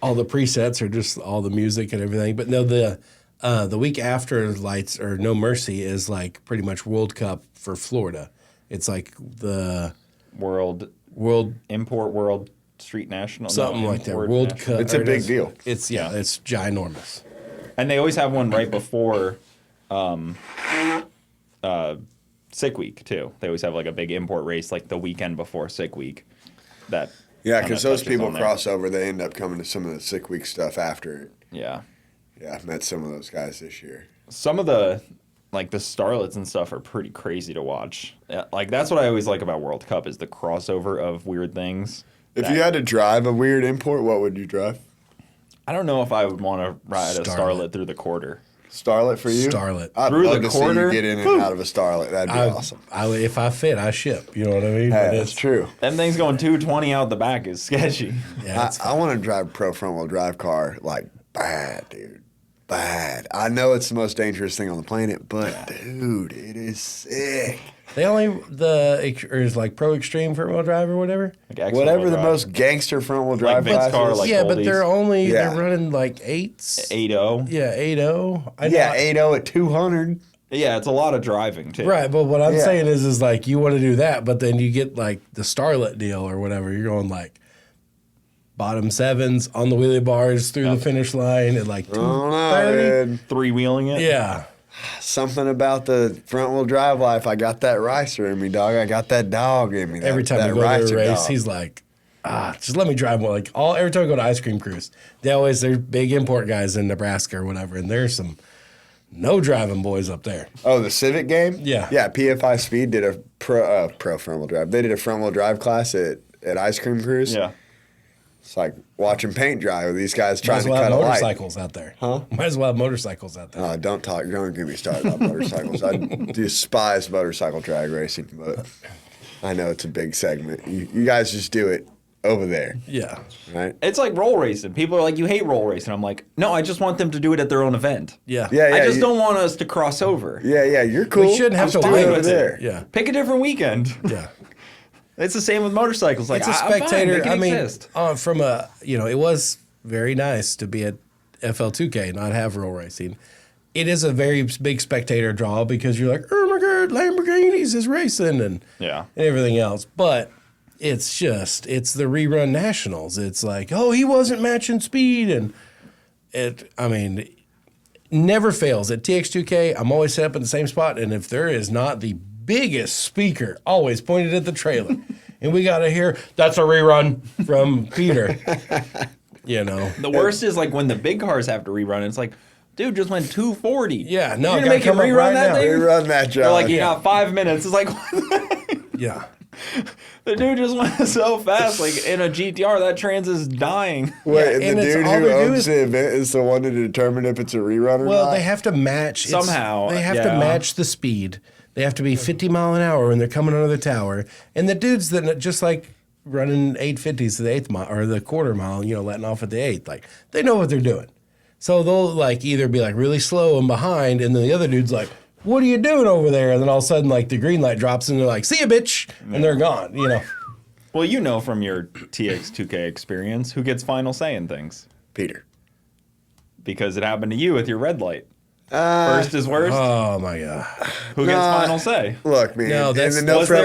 All the presets are just all the music and everything. But no, the week after Lights or No Mercy is like pretty much World Cup for Florida. It's like the World Import World Street National, something like that. Import World National. Cup. It's a or big deal. It's it's ginormous. And they always have one right before Sick Week too. They always have like a big import race like the weekend before Sick Week. That Yeah, kinda because those touches people on there. cross over. They end up coming to some of the Sick Week stuff after it. Yeah, Yeah, I've met some of those guys this year. some of the like the starlets and stuff are pretty crazy to watch. Like that's what I always like about World Cup is the crossover of weird things. If you had to drive a weird import, what would you drive? I don't know if I would want to ride a Starlet. starlet through the quarter. Starlet for you? Starlet. I'd Through love the to see quarter? you get in and out of a Starlet. That'd be awesome. If I fit, I ship. You know what I mean? Hey, But that's true. Them things going 220 out the back is sketchy. Yeah, I want to drive a pro front wheel drive car like bad, dude. Bad. I know it's the most dangerous thing on the planet, but dude, it is sick. they only or is like Pro Extreme front wheel drive or whatever. Like actual Whatever wheel the drive. most gangster front wheel drive Vic's class car, is. like yeah, but oldies. they're Yeah. running like 8s. 8.0. Yeah, 8.0. I know. Yeah, 8.0 at 200. Yeah, it's a lot of driving too. Right, but what I'm Yeah. saying is like you want to do that, but then you get like the Starlet deal or whatever. You're going like bottom 7s on the wheelie bars through the finish line at like I don't know, 230. dude. Three wheeling it. Yeah, Something about the front wheel drive life. I got that ricer in me, dog. I got that dog in me. every time that we go to a ricer race, dog. he's like, just let me drive one. Like every time I go to ice cream cruise, there's big import guys in Nebraska or whatever, and there's some no driving boys up there. Oh, the Civic game? Yeah. Yeah, PFI Speed did a pro front wheel drive. They did a front wheel drive class at Ice Cream Cruise. Yeah. It's like watching paint dry with these guys Might trying as to well cut have a light. motorcycles out there. Huh? Might as well have motorcycles out there. Don't get me started about motorcycles. I despise motorcycle drag racing, but I know it's a big segment. You guys just do it over there, Yeah. right? It's like roll racing. People are like, you hate roll racing. I'm like, no, I just want them to do it at their own event. Yeah. Yeah, I just don't want us to cross over. Yeah, you're cool. We shouldn't have Just to do it wait over there. Yeah. Pick a different weekend. Yeah. It's the same with motorcycles. Like, It's a I'm fine, spectator. they can I mean, exist. from a, it was very nice to be at FL2K, not have roll racing. It is a very big spectator draw because you're like, oh my God, Lamborghinis is racing and everything else. But it's the rerun nationals. It's like, oh, he wasn't matching speed. And never fails. At TX2K, I'm always set up in the same spot. And if there is not the biggest speaker always pointed at the trailer, and we got to hear, that's a rerun from Peter. The worst is like when the big cars have to rerun. It's like, dude, just went 240. Yeah, no, you're gonna gotta make him come up rerun right that now. thing. Rerun that, John. They're like, you got 5 minutes. It's like, Yeah. the dude just went so fast. Like in a GTR, that trans is dying. Wait, and and the it's dude all who they do owns is- the event is the one to determine if it's a rerun or Well, not? they have to match Somehow, They have to yeah. match the speed. They have to be 50 mile an hour when they're coming under the tower. And the dudes that just like running 850s to the eighth mile or the quarter mile, letting off at the eighth, like they know what they're doing. So they'll like either be like really slow and behind, and then the other dude's like, "What are you doing over there?" And then all of a sudden, like the green light drops, and they're like, "See ya, bitch," and they're gone. Well, from your TX2K experience, who gets final say in things? Peter. Because it happened to you with your red light. First is worst. Oh my God. Who gets final say? Look, man. No, that's- in the no Was prep,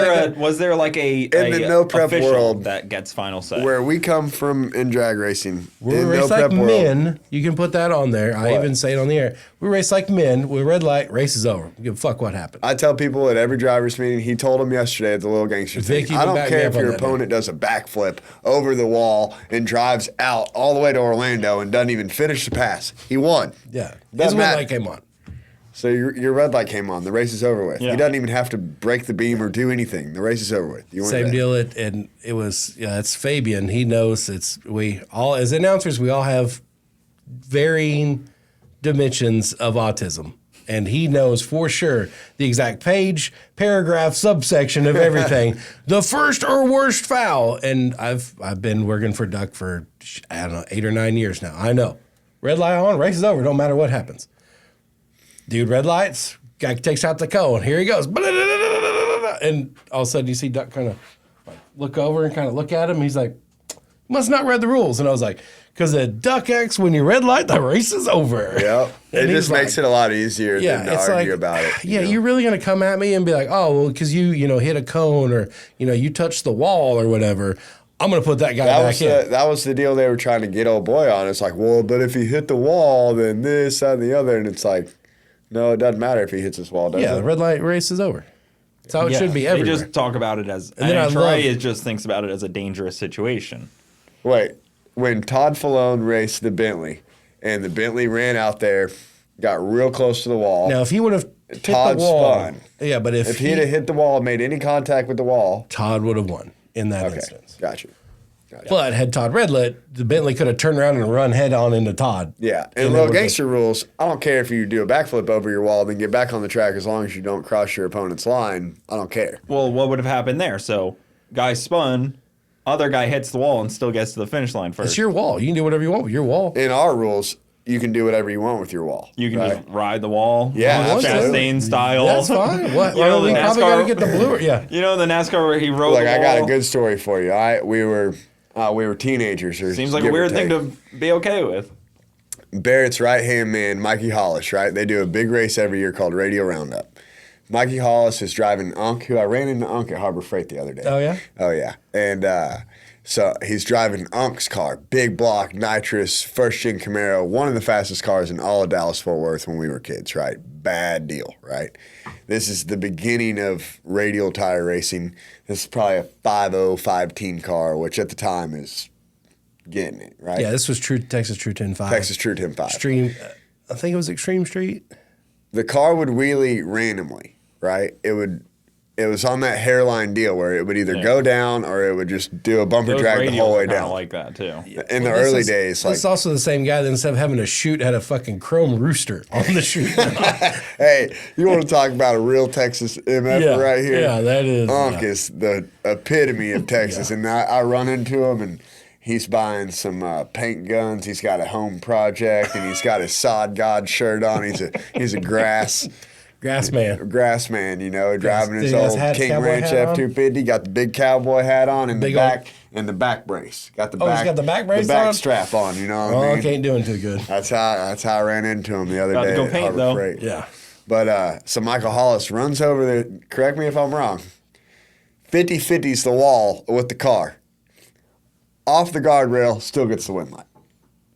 there like a the no prep official world that gets final say? where we come from in drag racing, We in race no like prep world, men. You can put that on there. I even say it on the air. We race like men. We red light. Race is over. Give a fuck what happened. I tell people at every driver's meeting, he told them yesterday at the Little Gangsters Vic, thing, you I can don't back me care up if on your that, opponent does a backflip over the wall and drives out all the way to Orlando and doesn't even finish the pass. He won. Yeah. His Doesn't red matter. light came on. So your red light came on. The race is over with. Yeah. He doesn't even have to break the beam or do anything. The race is over with. You weren't Same there. deal. And it was, it's Fabian. He knows we all, as announcers, we all have varying dimensions of autism. And he knows for sure the exact page, paragraph, subsection of everything. The first or worst foul. And I've been working for Duck for, 8 or 9 years now. I know. Red light on, race is over. Don't matter what happens. Dude, red lights. Guy takes out the cone. Here he goes. And all of a sudden you see Duck kind of like look over and kind of look at him. He's like, must not read the rules. And I was like, because at Duck X, when you red light, the race is over. Yep. It And just he's makes it a lot easier than to it's argue like, about it. Yeah, you're really going to come at me and be like, oh, well, because you hit a cone or, you touched the wall or whatever. I'm going to put that guy back in. That was the deal they were trying to get old boy on. It's like, well, but if he hit the wall, then this, that, and the other. And it's like, no, it doesn't matter if he hits this wall, does Yeah, it? the red light race is over. That's how it should be everywhere. They just talk about it as, And then I Trey love- just thinks about it as a dangerous situation. Wait, when Todd Falone raced the Bentley, and the Bentley ran out there, got real close to the wall. Now, if he would have hit Todd the wall, spun. yeah, but If he'd have hit the wall, made any contact with the wall, Todd would have won in that okay, instance. got you. But had Todd red lit, the Bentley could have turned around and run head on into Todd. Yeah, And and it little would've- gangster rules. I don't care if you do a backflip over your wall, then get back on the track as long as you don't cross your opponent's line. I don't care. Well, what would have happened there? So, guy spun, other guy hits the wall and still gets to the finish line first. It's your wall. You can do whatever you want with your wall. In our rules, you can do whatever you want with your wall. You can right? just ride the wall. Yeah, absolutely. Chastain style. That's fine. What? You know, we the probably NASCAR- got to get the blue. Yeah. You know the NASCAR where he rode Look, the I wall? got a good story for you. We were teenagers. Or Seems like a give or weird thing take. to be okay with. Barrett's right-hand man, Mikey Hollis, right? They do a big race every year called Radio Roundup. Mikey Hollis is driving Unk, who I ran into Unk at Harbor Freight the other day. Oh, yeah? Oh, yeah. And So he's driving Unc's car, big block, nitrous, first-gen Camaro, one of the fastest cars in all of Dallas-Fort Worth when we were kids, right? Bad deal, right? This is the beginning of radial tire racing. This is probably a 5.0, 5.10 car, which at the time is getting it, right? Yeah, this was Texas True 10.5. Texas True 10.5. Extreme, I think it was Extreme Street. The car would wheelie randomly, right? It was on that hairline deal where it would either go down or it would just do a bumper Those drag the whole way radials are kinda down. like that too. In the Well, this early is- days, This is also the same guy that instead of having a chute had a fucking chrome rooster on the chute. hey, you want to talk about a real Texas MF Yeah, right here? yeah, that is, Unc yeah. is the epitome of Texas, and I run into him and. He's buying some paint guns. He's got a home project, and he's got his Sod God shirt on. He's a grass man. you know, driving his He has old King cowboy Ranch hat on? F-250. Got the big cowboy hat on and Big the old- back and the back brace. Got the Oh, back. he's got the back brace The back on? strap on. You know what Oh, I I mean? ain't doing too good. That's how I ran into him the other About to day go at paint, Harbor though. Freight. Yeah. But so Michael Hollis runs over there. Correct me if I'm wrong. 50-50's the wall with the car. Off the guardrail, still gets the win light.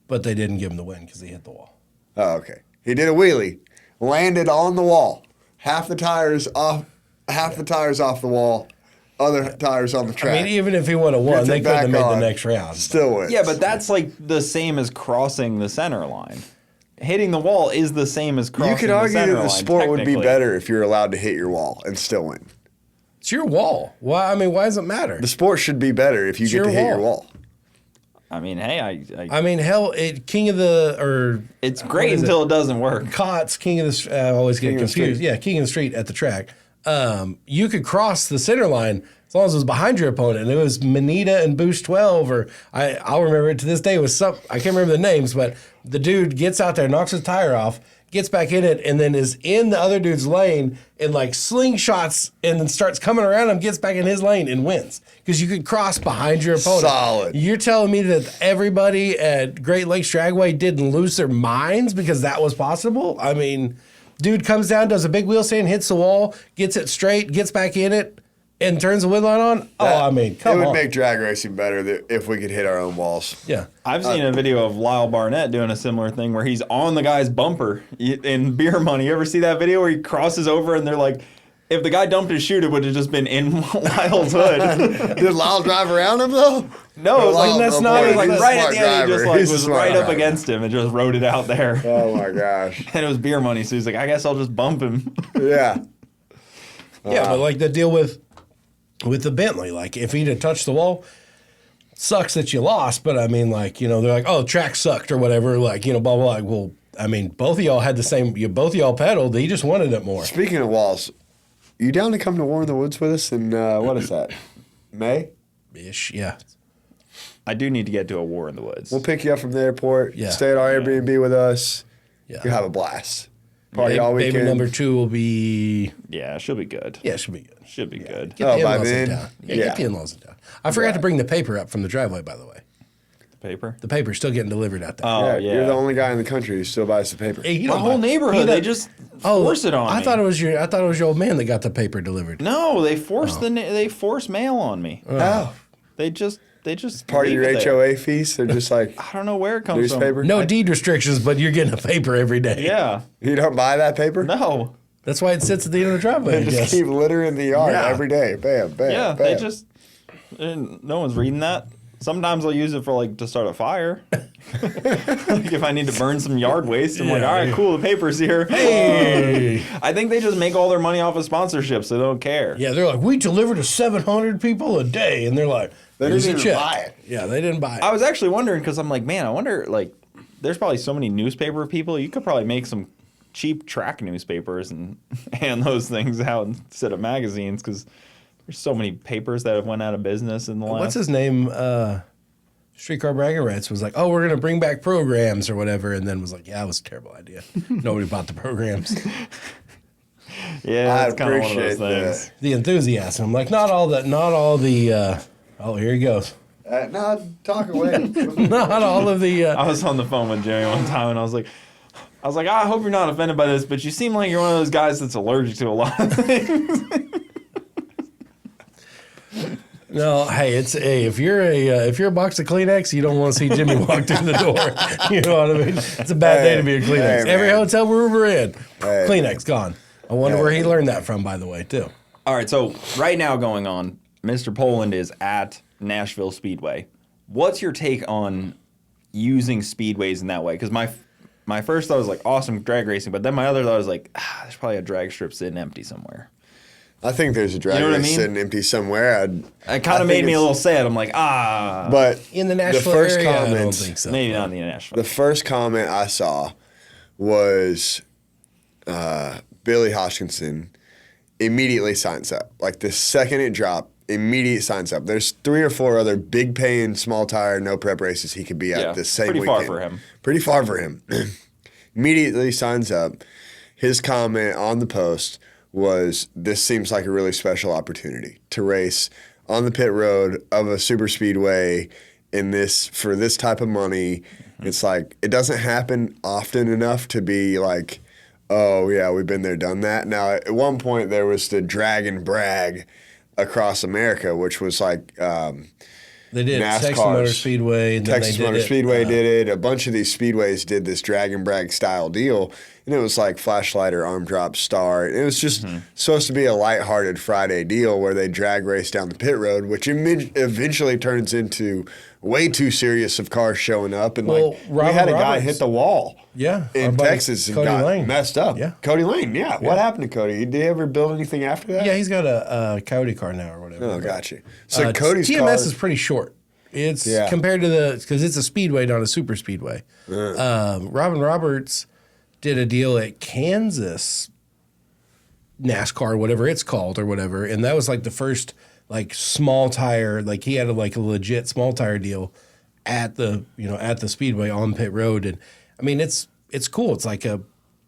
But they didn't give him the win because he hit the wall. Oh, okay. He did a wheelie, landed on the wall. Half the tires off the wall, other tires on the track. I mean, even if he would have won, Gets it they couldn't have back made on, the next round. Still wins. Yeah, but that's like the same as crossing the center line. Hitting the wall is the same as crossing you could the argue center that the line, sport would be technically. better if you're allowed to hit your wall and still win. It's your wall. Why? I mean, why does it matter? The sport should be better if you It's get to your hit your wall. wall. I mean, hey, I mean, hell, King of the or it's what great is until it doesn't work. Cots, King of the. I always get King of the confused. Street. Yeah, King of the Street at the track. You could cross the center line as long as it was behind your opponent. And it was Manita and Boost 12, or I'll remember it to this day. It was some I can't remember the names, but the dude gets out there, knocks his tire off, gets back in it, and then is in the other dude's lane and like slingshots and then starts coming around him, gets back in his lane and wins. Because you could cross behind your opponent. Solid. You're telling me that everybody at Great Lakes Dragway didn't lose their minds because that was possible? I mean, dude comes down, does a big wheel stand, hits the wall, gets it straight, gets back in it, and turns the wheel line on? I mean, come It would on. make drag racing better if we could hit our own walls. Yeah. I've seen a video of Lyle Barnett doing a similar thing where he's on the guy's bumper in Beer Money. You ever see that video where he crosses over and they're like, if the guy dumped his chute, it would have just been in Lyle's hood. Did Lyle drive around him though? No, it was Lyle- like, that's oh, not- boy, it was like he's a right at smart the end, he just driver. like He's a was smart right up driver. against him and just rode it out there. Oh my gosh. And it was Beer Money, so he's like, I guess I'll just bump him. Yeah. Yeah, but like the deal with the Bentley, like if he'd have touched the wall, sucks that you lost, but I mean, like, you know, they're like, oh, track sucked or whatever, like, you know, blah, blah, blah. Well, I mean, both of y'all had the same, both of y'all pedaled, he just wanted it more. Speaking of walls, you down to come to War in the Woods with us in, what is that, May? Ish, yeah. I do need to get to a War in the Woods. We'll pick you up from the airport, Yeah. stay at our Airbnb with us. Yeah. You'll have a blast. Party all Baby weekend. number 2 will be, Yeah, she'll be good. yeah, it should be good. Should be good. Get Oh, the by in-laws in then? town. Yeah, Yeah. get the in-laws in town. I forgot to bring the paper up from the driveway, by the way. Paper. The paper's still getting delivered out there. Oh, Yeah, you're the only guy in the country who still buys the paper. Hey, you The don't whole buy- neighborhood, you they don't- just force it on I me. thought it was your old man that got the paper delivered. No, they force they force mail on me. Oh. They just Part of leave your it there. HOA fees? They're just like I don't know where it comes newspaper? from. No deed restrictions, but you're getting a paper every day. Yeah. You don't buy that paper? No. That's why it sits at the end of the driveway, I They just guess. keep littering the yard Yeah. every day. Bam, bam, Yeah, bam. they just no one's reading that. Sometimes I'll use it for like to start a fire. Like if I need to burn some yard waste, I'm like, Yeah. all right, cool, the paper's here. Hey! I think they just make all their money off of sponsorships, so they don't care. Yeah, they're like, we deliver to 700 people a day. And they're like, They "Here's didn't a even check." buy it. Yeah, they didn't buy it. I was actually wondering because I'm like, man, I wonder like, there's probably so many newspaper people. You could probably make some cheap track newspapers and hand those things out instead of magazines because there's so many papers that have went out of business in the last. What's his name? Streetcar Braggerites was like, oh, we're going to bring back programs or whatever. And then was like, yeah, it was a terrible idea. Nobody bought the programs. Yeah, I that's kind of one of those appreciate that. things. The enthusiasm. I'm like, not all the, oh, here he goes. No, talk away. Not all of the, I was on the phone with Jimmy one time and I was like, I hope you're not offended by this, but you seem like you're one of those guys that's allergic to a lot of things. No, hey, if you're a box of Kleenex, you don't want to see Jimmy walk through the door. You know what I mean? It's a bad day to be a Kleenex. Hey, Every man. hotel room we're in, Kleenex gone. I wonder where he learned that from, by the way, too. All right, so right now going on, Mr. Poland is at Nashville Speedway. What's your take on using speedways in that way? Because my first thought was like awesome drag racing, but then my other thought was like, there's probably a drag strip sitting empty somewhere. I think there's a drag race sitting empty somewhere. It kind of made me a little sad. I'm like, But In the Nashville area, I don't think so. maybe not in the Nashville. The first comment I saw was Billy Hodgkinson immediately signs up. Like the second it dropped, immediately signs up. There's 3 or 4 other big paying, small tire, no prep races he could be at the same pretty weekend. far for him. Pretty far for him. Immediately signs up. His comment on the post was, this seems like a really special opportunity to race on the pit road of a super speedway for this type of money. Mm-hmm. It's like, it doesn't happen often enough to be like, oh yeah, we've been there, done that. Now, at one point there was the drag and brag across America, which was like They did Texas Motor Speedway. And Texas Motor Speedway did it. A bunch of these speedways did this drag and brag style deal, and it was like flashlight or arm drop start. It was just supposed to be a lighthearted Friday deal where they drag race down the pit road, which eventually turns into way too serious of cars showing up. And we had a guy hit the wall. Yeah, in Texas and got messed up. Yeah, Cody Lane. Yeah. What happened to Cody? Did he ever build anything after that? Yeah, he's got a Coyote car now or whatever. Oh, gotcha. So Cody's TMS car is pretty short. It's compared to because it's a speedway, not a super speedway. Robin Roberts did a deal at Kansas NASCAR, whatever it's called or whatever, and that was like the first like small tire. Like he had a legit small tire deal at the speedway on pit road, and I mean it's cool. It's like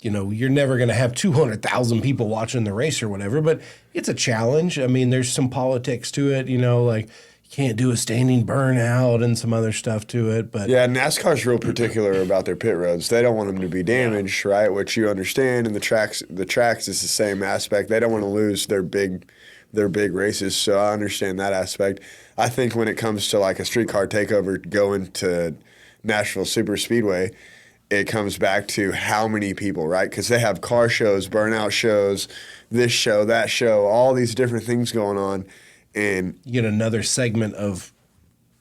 you're never going to have 200,000 people watching the race or whatever, but it's a challenge. I mean, there's some politics to it, like you can't do a standing burnout and some other stuff to it. But yeah, NASCAR's real particular about their pit roads. They don't want them to be damaged, right? Which you understand, and the tracks is the same aspect. They don't want to lose their big races, so I understand that aspect. I think when it comes to like a streetcar takeover going to Nashville Super Speedway, it comes back to how many people, right? Because they have car shows, burnout shows, this show, that show, all these different things going on. And you get another segment of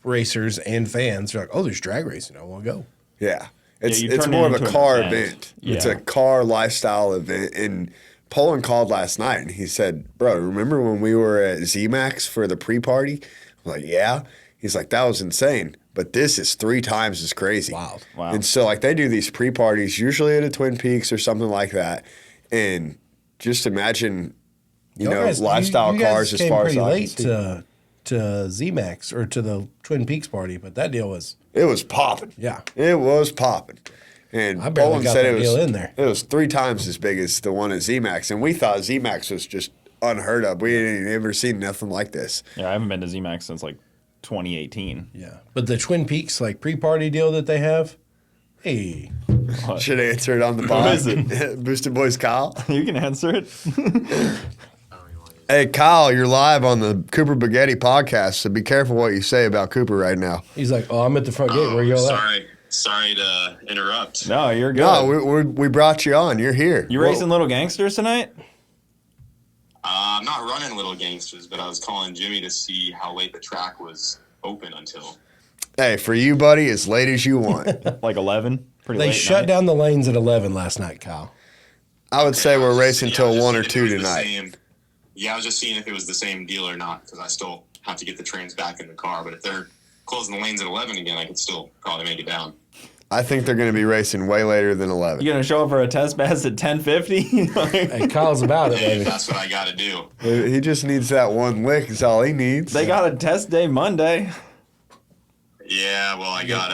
racers and fans. They're like, oh, there's drag racing. I want to go. Yeah. It's more of a car event. Yeah. It's a car lifestyle event. And Poland called last night, and he said, bro, remember when we were at ZMAX for the pre-party? I'm like, yeah. He's like, that was insane. But this is 3 times as crazy. Wow. And so, like, they do these pre-parties, usually at a Twin Peaks or something like that. And just imagine, lifestyle cars as far as I can see. To ZMAX or to the Twin Peaks party, but that deal was... It was popping. Yeah. It was popping. And I barely got that deal in there. It was 3 times as big as the one at ZMAX. And we thought ZMAX was just unheard of. We hadn't ever seen nothing like this. Yeah, I haven't been to ZMAX since like 2018. Yeah. But the Twin Peaks like pre-party deal that they have, hey. What? Should answer it on the pod. Who is it? Boosted Boys Kyle. You can answer it. Hey, Kyle, you're live on the Cooper Bogetti podcast, so be careful what you say about Cooper right now. He's like, oh, I'm at the front gate. Where you all at? Sorry to interrupt. No, you're good. No, we brought you on. You're here. You racing Little Gangsters tonight? I'm not running Little Gangsters, but I was calling Jimmy to see how late the track was open until. Hey, for you, buddy, as late as you want. Like 11? Pretty They late shut night. down the lanes at 11 last night, Kyle. I would say we're racing till 1 or 2 tonight. Yeah, I was just seeing if it was the same deal or not, because I still have to get the trains back in the car. But if they're closing the lanes at 11 again, I could still probably make it down. I think they're going to be racing way later than 11. You going to show up for a test pass at 10:50? Hey, Kyle's about it, Hey, baby. that's what I got to do. He just needs that one lick is all he needs. They got a test day Monday. Yeah, well, I got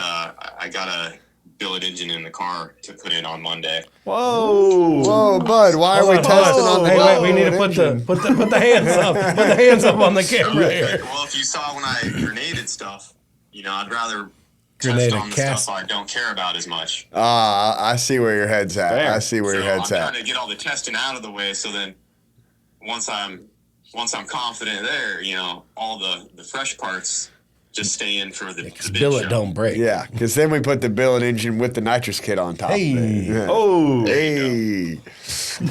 a billet engine in the car to put in on Monday. Whoa. Whoa, bud, why are we testing on the Hey, wait, we billet need to engine? put the hands up. Put the hands up on the camera here. Well, if you saw when I grenaded stuff, I'd rather Grenade test a on the cast. stuff I don't care about as much. I see where your head's at. Fair. I see where your head's I'm at. trying to get all the testing out of the way, so then once I'm once I'm confident there, all the fresh parts just stay in for the big billet show. don't break. Yeah, because then we put the billet engine with the nitrous kit on top. Hey. Of it. Yeah. Oh, Hey.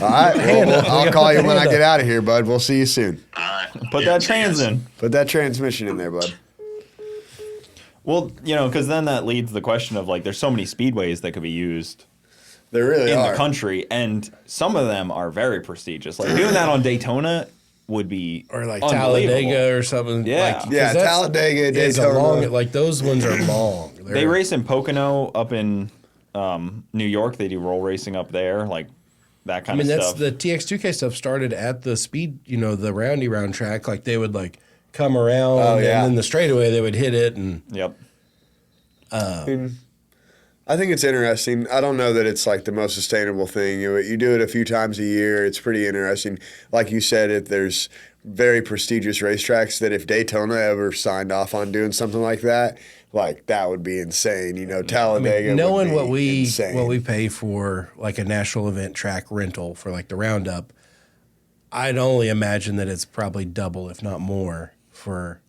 All right. Well, I'll call you when I get out of here, bud. We'll see you soon. All right. put that trans in. Put that transmission in there, bud. Well, because then that leads to the question of like, there's so many speedways that could be used They really in are. the country, and some of them are very prestigious. Like doing that on Daytona would be Or like unbelievable. Talladega or something. Yeah. Like, 'cause Yeah, that's- Talladega, is a Daytona. long, like those ones are long. They race in Pocono up in New York. They do roll racing up there, like that I kind mean, of that's stuff. the TX2K stuff started at the speed, the roundy round track. Like they would like come around Oh, yeah. and then the straightaway they would hit it and Yep. I think it's interesting. I don't know that it's like the most sustainable thing. You do it a few times a year. It's pretty interesting. Like you said, there's very prestigious racetracks that if Daytona ever signed off on doing something like that would be insane. Talladega. knowing would be what insane. we pay for like a national event track rental for like the roundup, I'd only imagine that it's probably double, if not more, for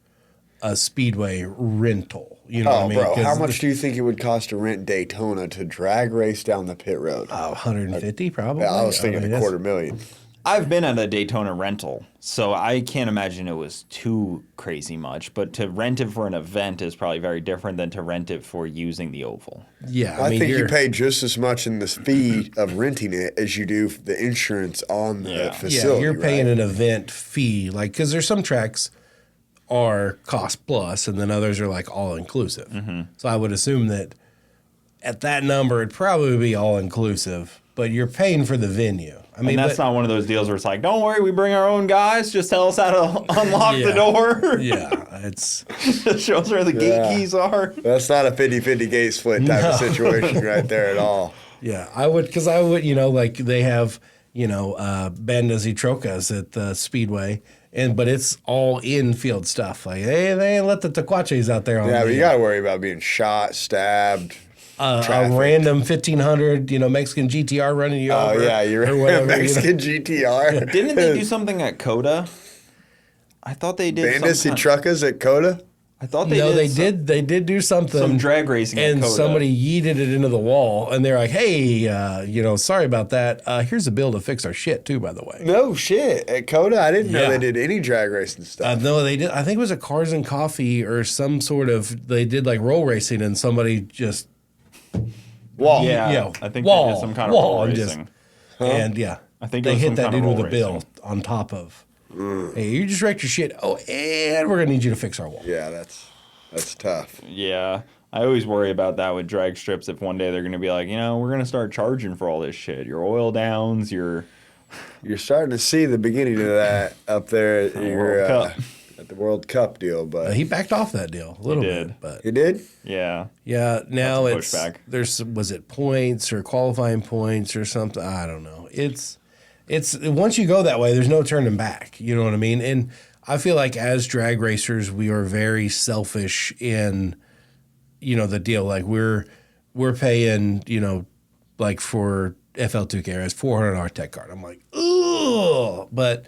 a speedway rental. You know what I mean? Bro, 'Cause how much do you think it would cost to rent Daytona to drag race down the pit road? 150 probably. I was thinking that's- $250,000. I've been at a Daytona rental, so I can't imagine it was too crazy much. But to rent it for an event is probably very different than to rent it for using the oval. Yeah, I mean, think you you're- pay just as much in the fee of renting it as you do the insurance on the Yeah. facility. Yeah, you're paying right? an event fee, like because there's some tracks are cost plus, and then others are like all inclusive. So I would assume that at that number, it'd probably be all inclusive, but you're paying for the venue. I mean, And that's but- not one of those deals where it's like, don't worry, we bring our own guys. Just tell us how to unlock the Yeah. door. Yeah, it's Show us where the gate keys are. That's not a 50-50 gate split type of situation right there at all. yeah. I would like they have bandas y trocas at the Speedway. But it's all infield stuff. Like they ain't let the Tecuaches out there on Yeah, but the, you got to worry about being shot, stabbed. a traffic. random 1500, Mexican GTR running you Oh, over. yeah, you're or whatever. Mexican GTR. Didn't they do something at Coda? I thought they did Bandits and some kind- truckers at Coda? I thought they No, did they some- did. They did do something. some drag racing at and Coda. somebody yeeted it into the wall, and they're like, "Hey, sorry about that. Here's a bill to fix our shit too, by the way." No shit. At Coda, I didn't know Yeah. they did any drag racing stuff. No, they did. I think it was a Cars and Coffee or some sort of. They did like roll racing, and somebody just Wall. Yeah, I think they wall, did some kind of wall, roll and racing. and yeah, I think it they was hit some that kind of dude with roll a bill racing. on top of. Hey, you just wrecked your shit. Oh, and we're gonna need you to fix our wall. Yeah, that's tough. Yeah. I always worry about that with drag strips if one day they're going to be like, we're going to start charging for all this shit. Your oil downs, your You're starting to see the beginning of that up there at, World Cup. At the World Cup deal, but He backed off that deal a little did. bit, but you did? yeah. yeah, now That's a it's pushback. was it points or qualifying points or something? I don't know. It's once you go that way, there's no turning back. You know what I mean? And I feel like as drag racers, we are very selfish in the deal. Like we're paying like for FL2K it's $400 tech card. I'm like, ugh, but.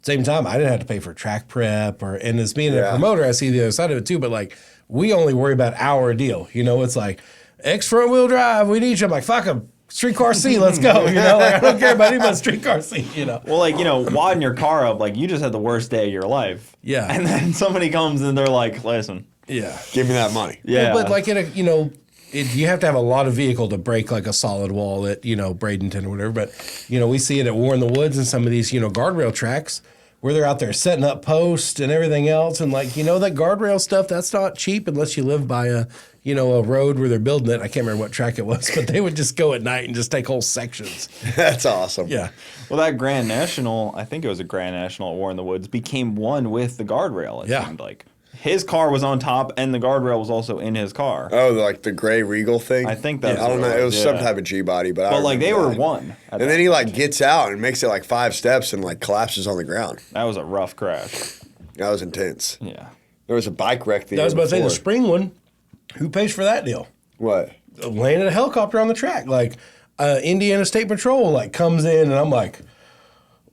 Same time, I didn't have to pay for track prep and as being a promoter, I see the other side of it too. But like, we only worry about our deal. It's like X front wheel drive. We need you. I'm like, fuck them. Streetcar C, let's go. Like I don't care about anybody streetcar C. Well, like, wadding your car up, like you just had the worst day of your life. Yeah. And then somebody comes and they're like, listen. Yeah. Give me that money. Yeah. But like you have to have a lot of vehicle to break like a solid wall at Bradenton or whatever. But we see it at War in the Woods and some of these guardrail tracks where they're out there setting up posts and everything else. And like, that guardrail stuff, that's not cheap unless you live by a road where they're building it. I can't remember what track it was, but they would just go at night and just take whole sections. That's awesome. Yeah. Well, that Grand National, I think it was a Grand National at War in the Woods, became one with the guardrail, it seemed like. His car was on top and the guardrail was also in his car. Oh, like the gray Regal thing? I think that's I don't what know. it It was, was some yeah. type of G body, but I But like they remember were that. one. And then he like gets out and makes it like 5 steps and like collapses on the ground. That was a rough crash. That was intense. Yeah. There was a bike wreck the I was year about to say the before. spring one. Who pays for that deal? What? Landed a helicopter on the track. Like Indiana State Patrol like comes in and I'm like,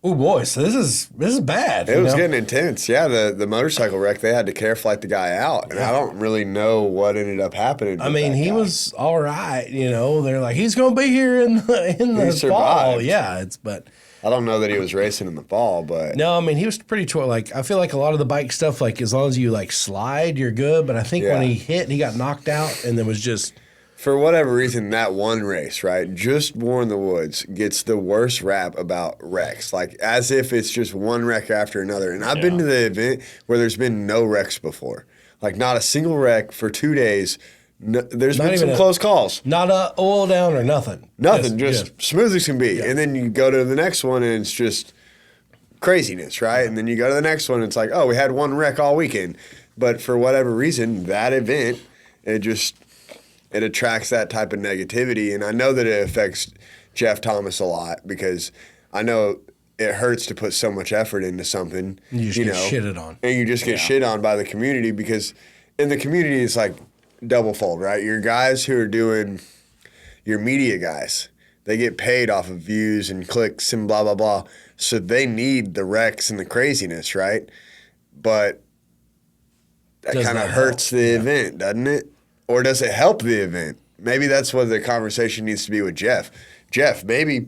Oh boy, so this is bad. It was getting intense. Yeah, the motorcycle wreck, they had to care flight the guy out. And I don't really know what ended up happening. I mean, he was all right, They're like, he's gonna be here in the fall. Yeah, but I don't know that he was racing in the fall, but no, I mean he was pretty I feel like a lot of the bike stuff, like as long as you like slide, you're good. But I think when he hit, he got knocked out, and then was just. For whatever reason, that one race, right, just War in the Woods gets the worst rap about wrecks, like as if it's just one wreck after another. And I've been to the event where there's been no wrecks before, like not a single wreck for 2 days. No, there's been some close calls. Not a oil down or nothing. Nothing, just smooth as can be. Yeah. And then you go to the next one and it's just craziness, right? Yeah. And then you go to the next one and it's like, oh, we had one wreck all weekend. But for whatever reason, that event, it attracts that type of negativity. And I know that it affects Jeff Thomas a lot because I know it hurts to put so much effort into something. You just get shitted on. And you just get shit on by the community because in the community it's like double-fold, right? Your guys who are doing your media guys, they get paid off of views and clicks and blah, blah, blah. So they need the wrecks and the craziness, right? But that kind of hurts the event, doesn't it? Or does it help the event? Maybe that's what the conversation needs to be with Jeff. Jeff, maybe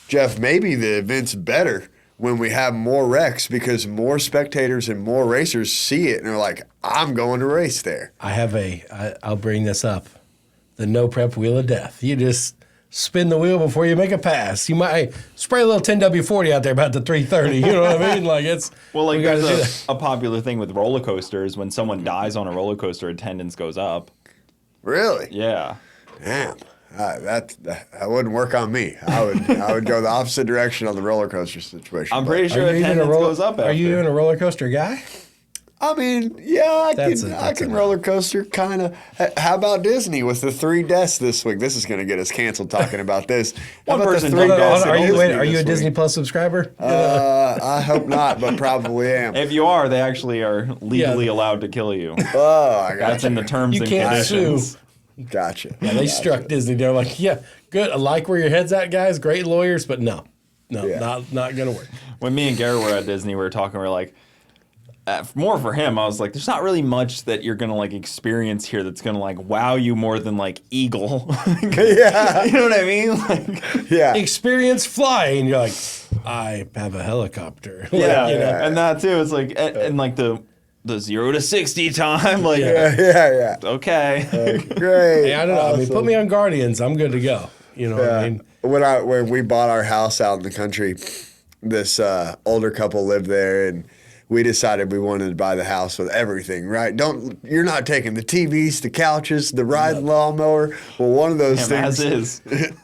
the event's better when we have more wrecks because more spectators and more racers see it and are like, I'm going to race there. I'll bring this up. The no prep wheel of death. You just spin the wheel before you make a pass. You might spray a little 10W40 out there about the 330. You know what I mean? Like it's like there's a popular thing with roller coasters. When someone dies on a roller coaster, attendance goes up. Really? Yeah. Damn. That wouldn't work on me. I would go the opposite direction on the roller coaster situation. I'm pretty sure attendance goes up. Are you even a roller coaster guy? I mean, yeah, I can roller coaster kind of. How about Disney with the 3 deaths this week? This is going to get us canceled talking about this. One person. Are you a Disney Plus subscriber? I hope not, but probably am. If you are, they actually are legally allowed to kill you. Oh, I got That's in the terms and conditions. Sue. Gotcha. Yeah, they struck Disney. They're like, yeah, good. I like where your head's at, guys. Great lawyers, but no, not going to work. When me and Garrett were at Disney, we were talking. We are like, more for him. I was like, there's not really much that you're gonna like experience here that's gonna like wow you more than like Eagle. Yeah, you know what I mean? Like, yeah, experience flying. You're like, I have a helicopter. Yeah, and that too. It's like and like the 0 to 60 time. Like, yeah. Okay, great. Hey, I don't know. Awesome. I mean, put me on Guardians. I'm good to go. You know what I mean? When we bought our house out in the country, this older couple lived there and. We decided we wanted to buy the house with everything, right? You're not taking the TVs, the couches, the riding lawnmower. Well, one of those things.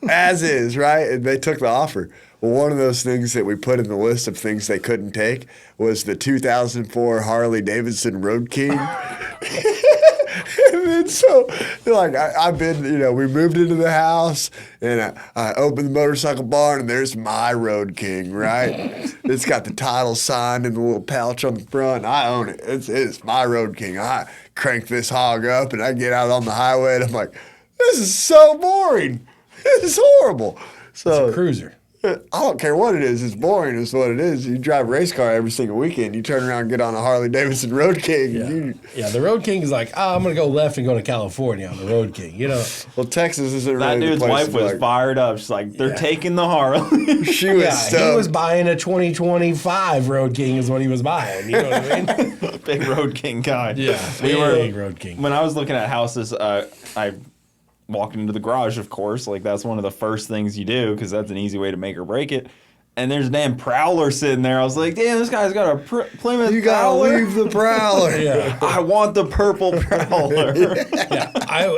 As is, right? And they took the offer. Well, one of those things that we put in the list of things they couldn't take was the 2004 Harley Davidson Road King. And then so, like, I've been, we moved into the house, and I opened the motorcycle barn, and there's my Road King, right? It's got the title signed in the little pouch on the front. I own it. It's my Road King. I crank this hog up, and I get out on the highway, and I'm like, this is so boring. This is horrible. So it's a cruiser. I don't care what it is. It's boring. It's what it is. You drive a race car every single weekend. You turn around and get on a Harley Davidson Road King. Yeah, the Road King is like, I'm going to go left and go to California on the Road King. Well, Texas isn't that really dude's the place wife was fired up. She's like, they're taking the Harley. She was stoked. He was buying a 2025 Road King is what he was buying. You know what I mean? Big Road King guy. Yeah, big Road King. When I was looking at houses, I walked into the garage, of course. Like, that's one of the first things you do because that's an easy way to make or break it. And there's a damn Prowler sitting there. I was like, damn, this guy's got a Plymouth You gotta Prowler. leave the Prowler. Yeah. I want the purple Prowler.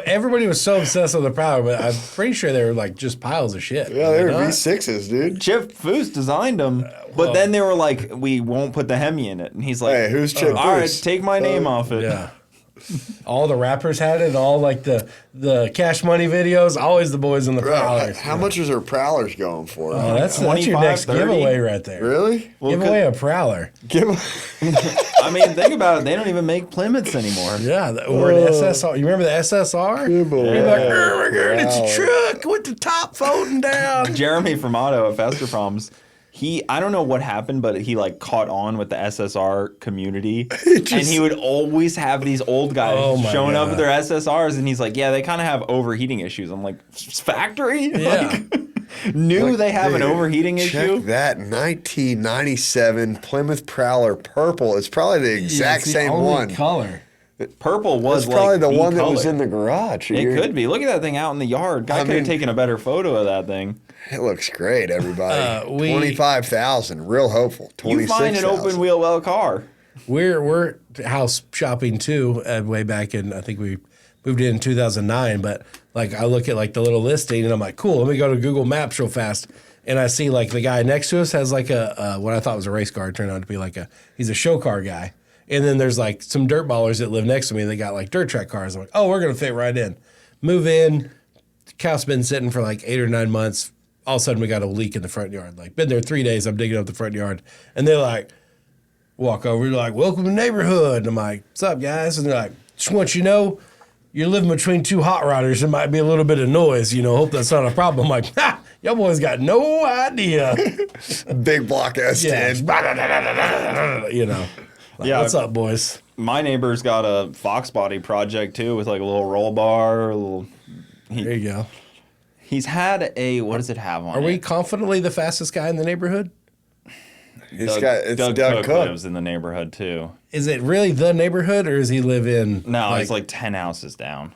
Everybody was so obsessed with the Prowler, but I'm pretty sure they were like just piles of shit. Yeah, they were V6s, dude. Chip Foose designed them. But then they were like, we won't put the Hemi in it. And he's like, hey, who's Chip Foose? All right, take my name off it. Yeah. All the rappers had it, all like the Cash Money videos, always the boys in the Prowlers. How much is our Prowlers going for? Oh, that's your next 30? giveaway right there. Really? Give away a Prowler. I mean, think about it. They don't even make Plymouths anymore. Yeah, or an SSR. You remember the SSR? You're like, it's a truck with the top folding down. Jeremy from Auto at Fester Problems, I don't know what happened, but he like caught on with the SSR community, and he would always have these old guys showing up with their SSRs, and he's like, yeah, they kind of have overheating issues. I'm like, factory? Yeah. Like, they have an overheating issue? Check that 1997 Plymouth Prowler purple. It's probably the exact same one. Color. Purple was It's probably like the one that was color. in the garage. It could be. Look at that thing out in the yard. Guy could have taken a better photo of that thing. It looks great, everybody. We- 25,000. Real hopeful. You find an open wheel well car. We're house shopping too. Way back in, I think we moved in 2009. But like I look at like the little listing and I'm like, cool. Let me go to Google Maps real fast. And I see like the guy next to us has like a what I thought was a race car. It turned out to be like he's a show car guy. And then there's like some dirt ballers that live next to me. They got like dirt track cars. I'm like, oh, we're gonna fit right in. Move in. The cow's been sitting for like 8 or 9 months. All of a sudden, we got a leak in the front yard. Like, been there 3 days. I'm digging up the front yard, and they're like, walk over. They're like, welcome to the neighborhood. And I'm like, what's up, guys? And they're like, just want you to know, you're living between two hot rodders. There might be a little bit of noise. Hope that's not a problem. I'm like, ha, y'all boys got no idea. Big block S10. Like, Yeah. what's up, boys? My neighbor's got a Fox body project too, with like a little roll bar. There you go. He's had a, what does it have on Are it? we confidently the fastest guy in the neighborhood? It's Doug Cook. lives in the neighborhood too. Is it really the neighborhood, or does he live in? No, he's like 10 houses down.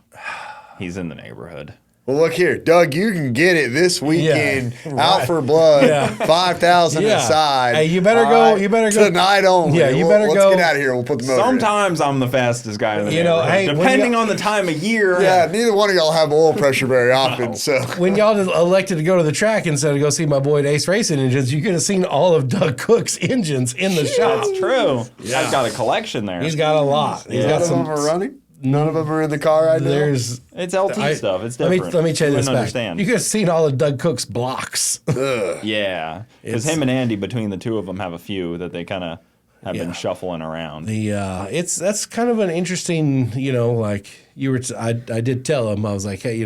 He's in the neighborhood. Well, look here, Doug. You can get it this weekend. Yeah, Out right. for blood. Yeah. 5,000 Yeah. aside. Hey, you better All go. You better go tonight only. Yeah, you better let's go. get out of here. We'll put the motor in. Sometimes I'm the fastest guy in the neighborhood. hey, when depending you- on the time of year. Yeah, neither one of y'all have oil pressure very often, so. When y'all elected to go to the track instead of go see my boy at Ace Racing Engines, you could have seen all of Doug Cook's engines in the shop. That's true. Yeah. I've got a collection there. He's got a lot. He's None got of some. them are running? None of them are in the car right now? There's It's LT stuff. It's let different. me change You this wouldn't back. understand. You could have seen all of Doug Cook's blocks. Yeah, because him and Andy, between the two of them, have a few that they kind of have been shuffling around. That's kind of an interesting, like you were. I did tell him, I was like, hey,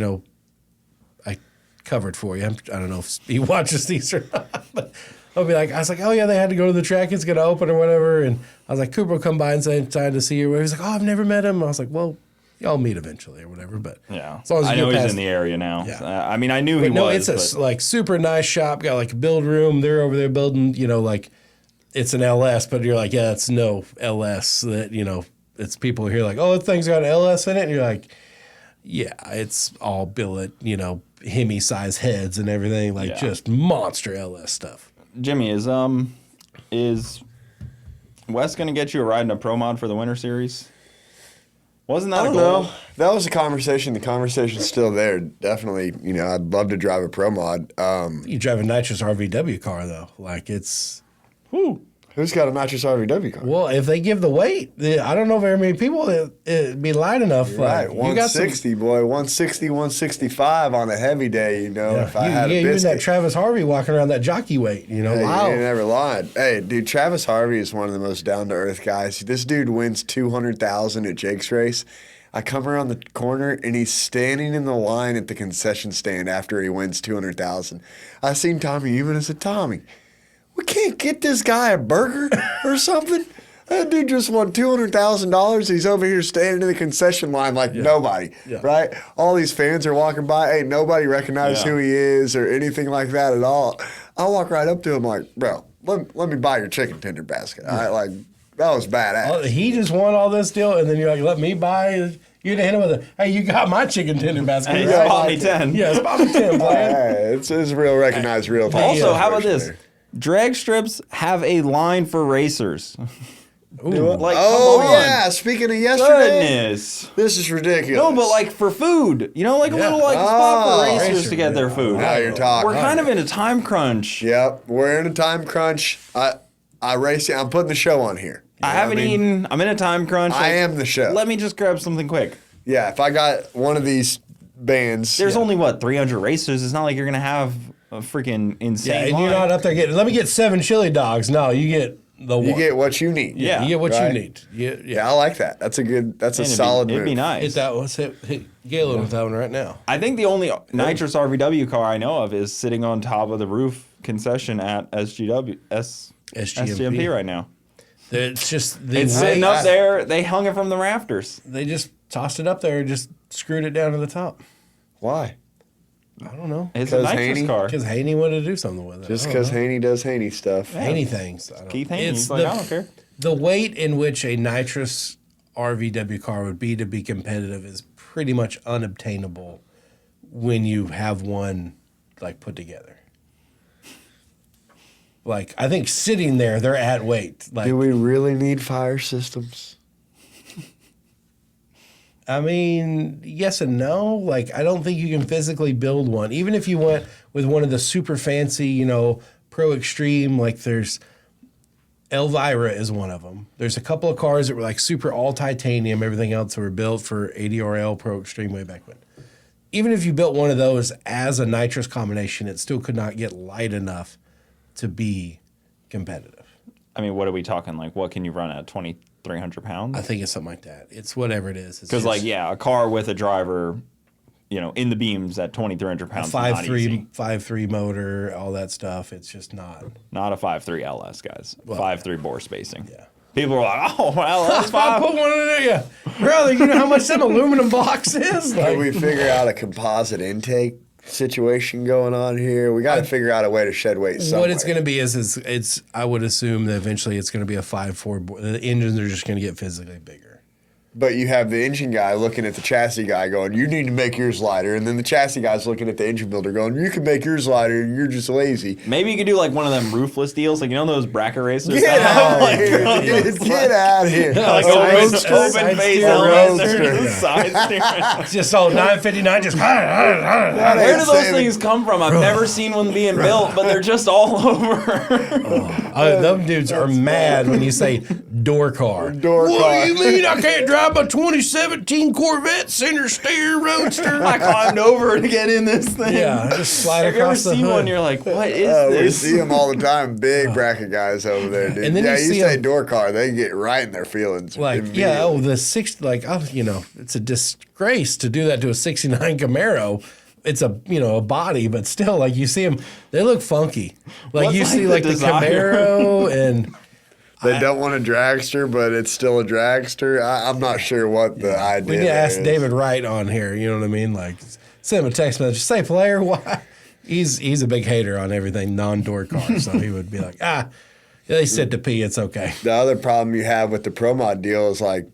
I covered for you. I don't know if he watches these or not, but I was like, oh yeah, they had to go to the track. It's gonna open or whatever. And I was like, Cooper will come by and say time to see you. He was like, oh, I've never met him. I was like, well, y'all meet eventually or whatever. But Yeah, as long as I you know get he's past- in the area now. Yeah. I mean, I knew he But no, was. it's a like super nice shop. Got like a build room. They're over there building. Like it's an LS, but you're like, yeah, it's no LS. That it's people here like, oh, that thing's got an LS in it. And you're like, yeah, it's all billet. Hemi size heads and everything. Like just monster LS stuff. Jimmy, is Wes gonna get you a ride in a Pro Mod for the Winter Series? Wasn't that I a don't goal? know. That was a conversation. The conversation's still there. Definitely, I'd love to drive a Pro Mod. You drive a nitrous RVW car though. Like it's. Who's got a nitrous RVW car? Well, if they give the weight, I don't know very many people that be light enough. Right, You got some- 160, boy. 160, 165 on a heavy day, if I had a even biscuit. that Travis Harvey walking around that jockey weight, Hey, wow. you never lied. Hey, dude, Travis Harvey is one of the most down-to-earth guys. This dude wins $200,000 at Jake's race. I come around the corner, and he's standing in the line at the concession stand after he wins $200,000. I seen Tommy Human and said, Tommy, we can't get this guy a burger or something. That dude just won $200,000. He's over here standing in the concession line like nobody, right? All these fans are walking by. Ain't nobody recognizes who he is or anything like that at all. I walk right up to him like, bro, let me buy your chicken tender basket. All right, like, that was badass. Oh, he just won all this deal, and then you're like, let me buy. You'd hit him with a, hey, you got my chicken tender basket. Hey, right? spot me 10. Yeah, spot me 10, player. Hey, it's real recognized real time. Also, how about this? Drag strips have a line for racers. Like, Oh, come on. yeah. Speaking of yesterday, Goodness. this is ridiculous. No, but like for food, like a little like spot for racers to get their food. Now you're talking. We're kind of in a time crunch. Yep, we're in a time crunch. I race. I'm putting the show on here. You I know what haven't mean? eaten. I'm in a time crunch. I am the show. Let me just grab something quick. Yeah, if I got one of these bands, There's only 300 racers. It's not like you're gonna have a freaking insane. Yeah, and line. you're not up there getting, let me get 7 chili dogs. No, you get the one. you get what you need. Yeah. You get what right? you need. Yeah, I like that. That's a good. That's a And solid It'd be move. nice. Hit that one. Hit Galen with that one right now. I think the only nitrous RVW car I know of is sitting on top of the roof concession at SGMP right now. It's just the It's sitting up there. They hung it from the rafters. They just tossed it up there and just screwed it down to the top. Why? I don't know. It's a 'Cause nitrous Haney? car. Because Haney wanted to do something with it. Just I don't because know. Haney does Haney stuff. Haney things. I don't- Keith Haney. It's He's like, I don't care. The weight in which a nitrous RVW car would be to be competitive is pretty much unobtainable when you have one like put together. Like I think sitting there, they're at weight. Like Do we really need fire systems? I mean, yes and no. Like, I don't think you can physically build one. Even if you went with one of the super fancy, you know, Pro Extreme, like there's Elvira is one of them. There's a couple of cars that were like super all titanium, everything else that were built for ADRL Pro Extreme way back when. Even if you built one of those as a nitrous combination, it still could not get light enough to be competitive. I mean, what are we talking? Like, what can you run at 2,300 pounds? I think it's something like that. It's whatever it is. Because, like, yeah, a car with a driver, you know, in the beams at 2,300 pounds, is not easy. 5.3 motor, all that stuff. It's just not. Not a 5.3 LS, guys. Well, 5.3 bore spacing. Yeah. People are like, oh, well, that's I fine. put one in there, yeah. Brother, you know how much them aluminum box is? Can Like, we figure out a composite intake situation going on here? We got to figure out a way to shed weight somewhere. what it's going to be is it's. I would assume that eventually it's going to be a 5.4. The engines are just going to get physically bigger. But you have the engine guy looking at the chassis guy going, you need to make yours lighter. And then the chassis guy's looking at the engine builder going, you can make yours lighter and you're just lazy. Maybe you could do, like, one of them roofless deals. Like, you know those bracket racers? Get that have, out like, of here, dude. Get out of here. like Side open face steer, elements roadster. or side steering. It's just all 959, just. Where do those things come from? I've never seen one being built, but they're just all over. Them dudes are mad when you say door car. Door what car. do you mean I can't drive my 2017 Corvette center steer roadster? I climbed over to get in this thing. Yeah, just slide Have you ever across the seen hood. one? You're like, what is We this? see them all the time. Big bracket guys over there, dude. And then yeah, you you see say 'em- door car, they get right in their feelings. Like, immediately. yeah, the six, like, oh, you know, it's a disgrace to do that to a 69 Camaro. It's a, you know, a body, but still, like, you see them, they look funky. Like, What's you like see, the like, the desire? Camaro and. They don't want a dragster, but it's still a dragster. I'm not sure what the idea We need to ask is. David Wright on here. You know what I mean? Like, send him a text message. Say, player, why? He's a big hater on everything non-door car, so he would be like, they sit to pee. It's okay. The other problem you have with the Pro Mod deal is like,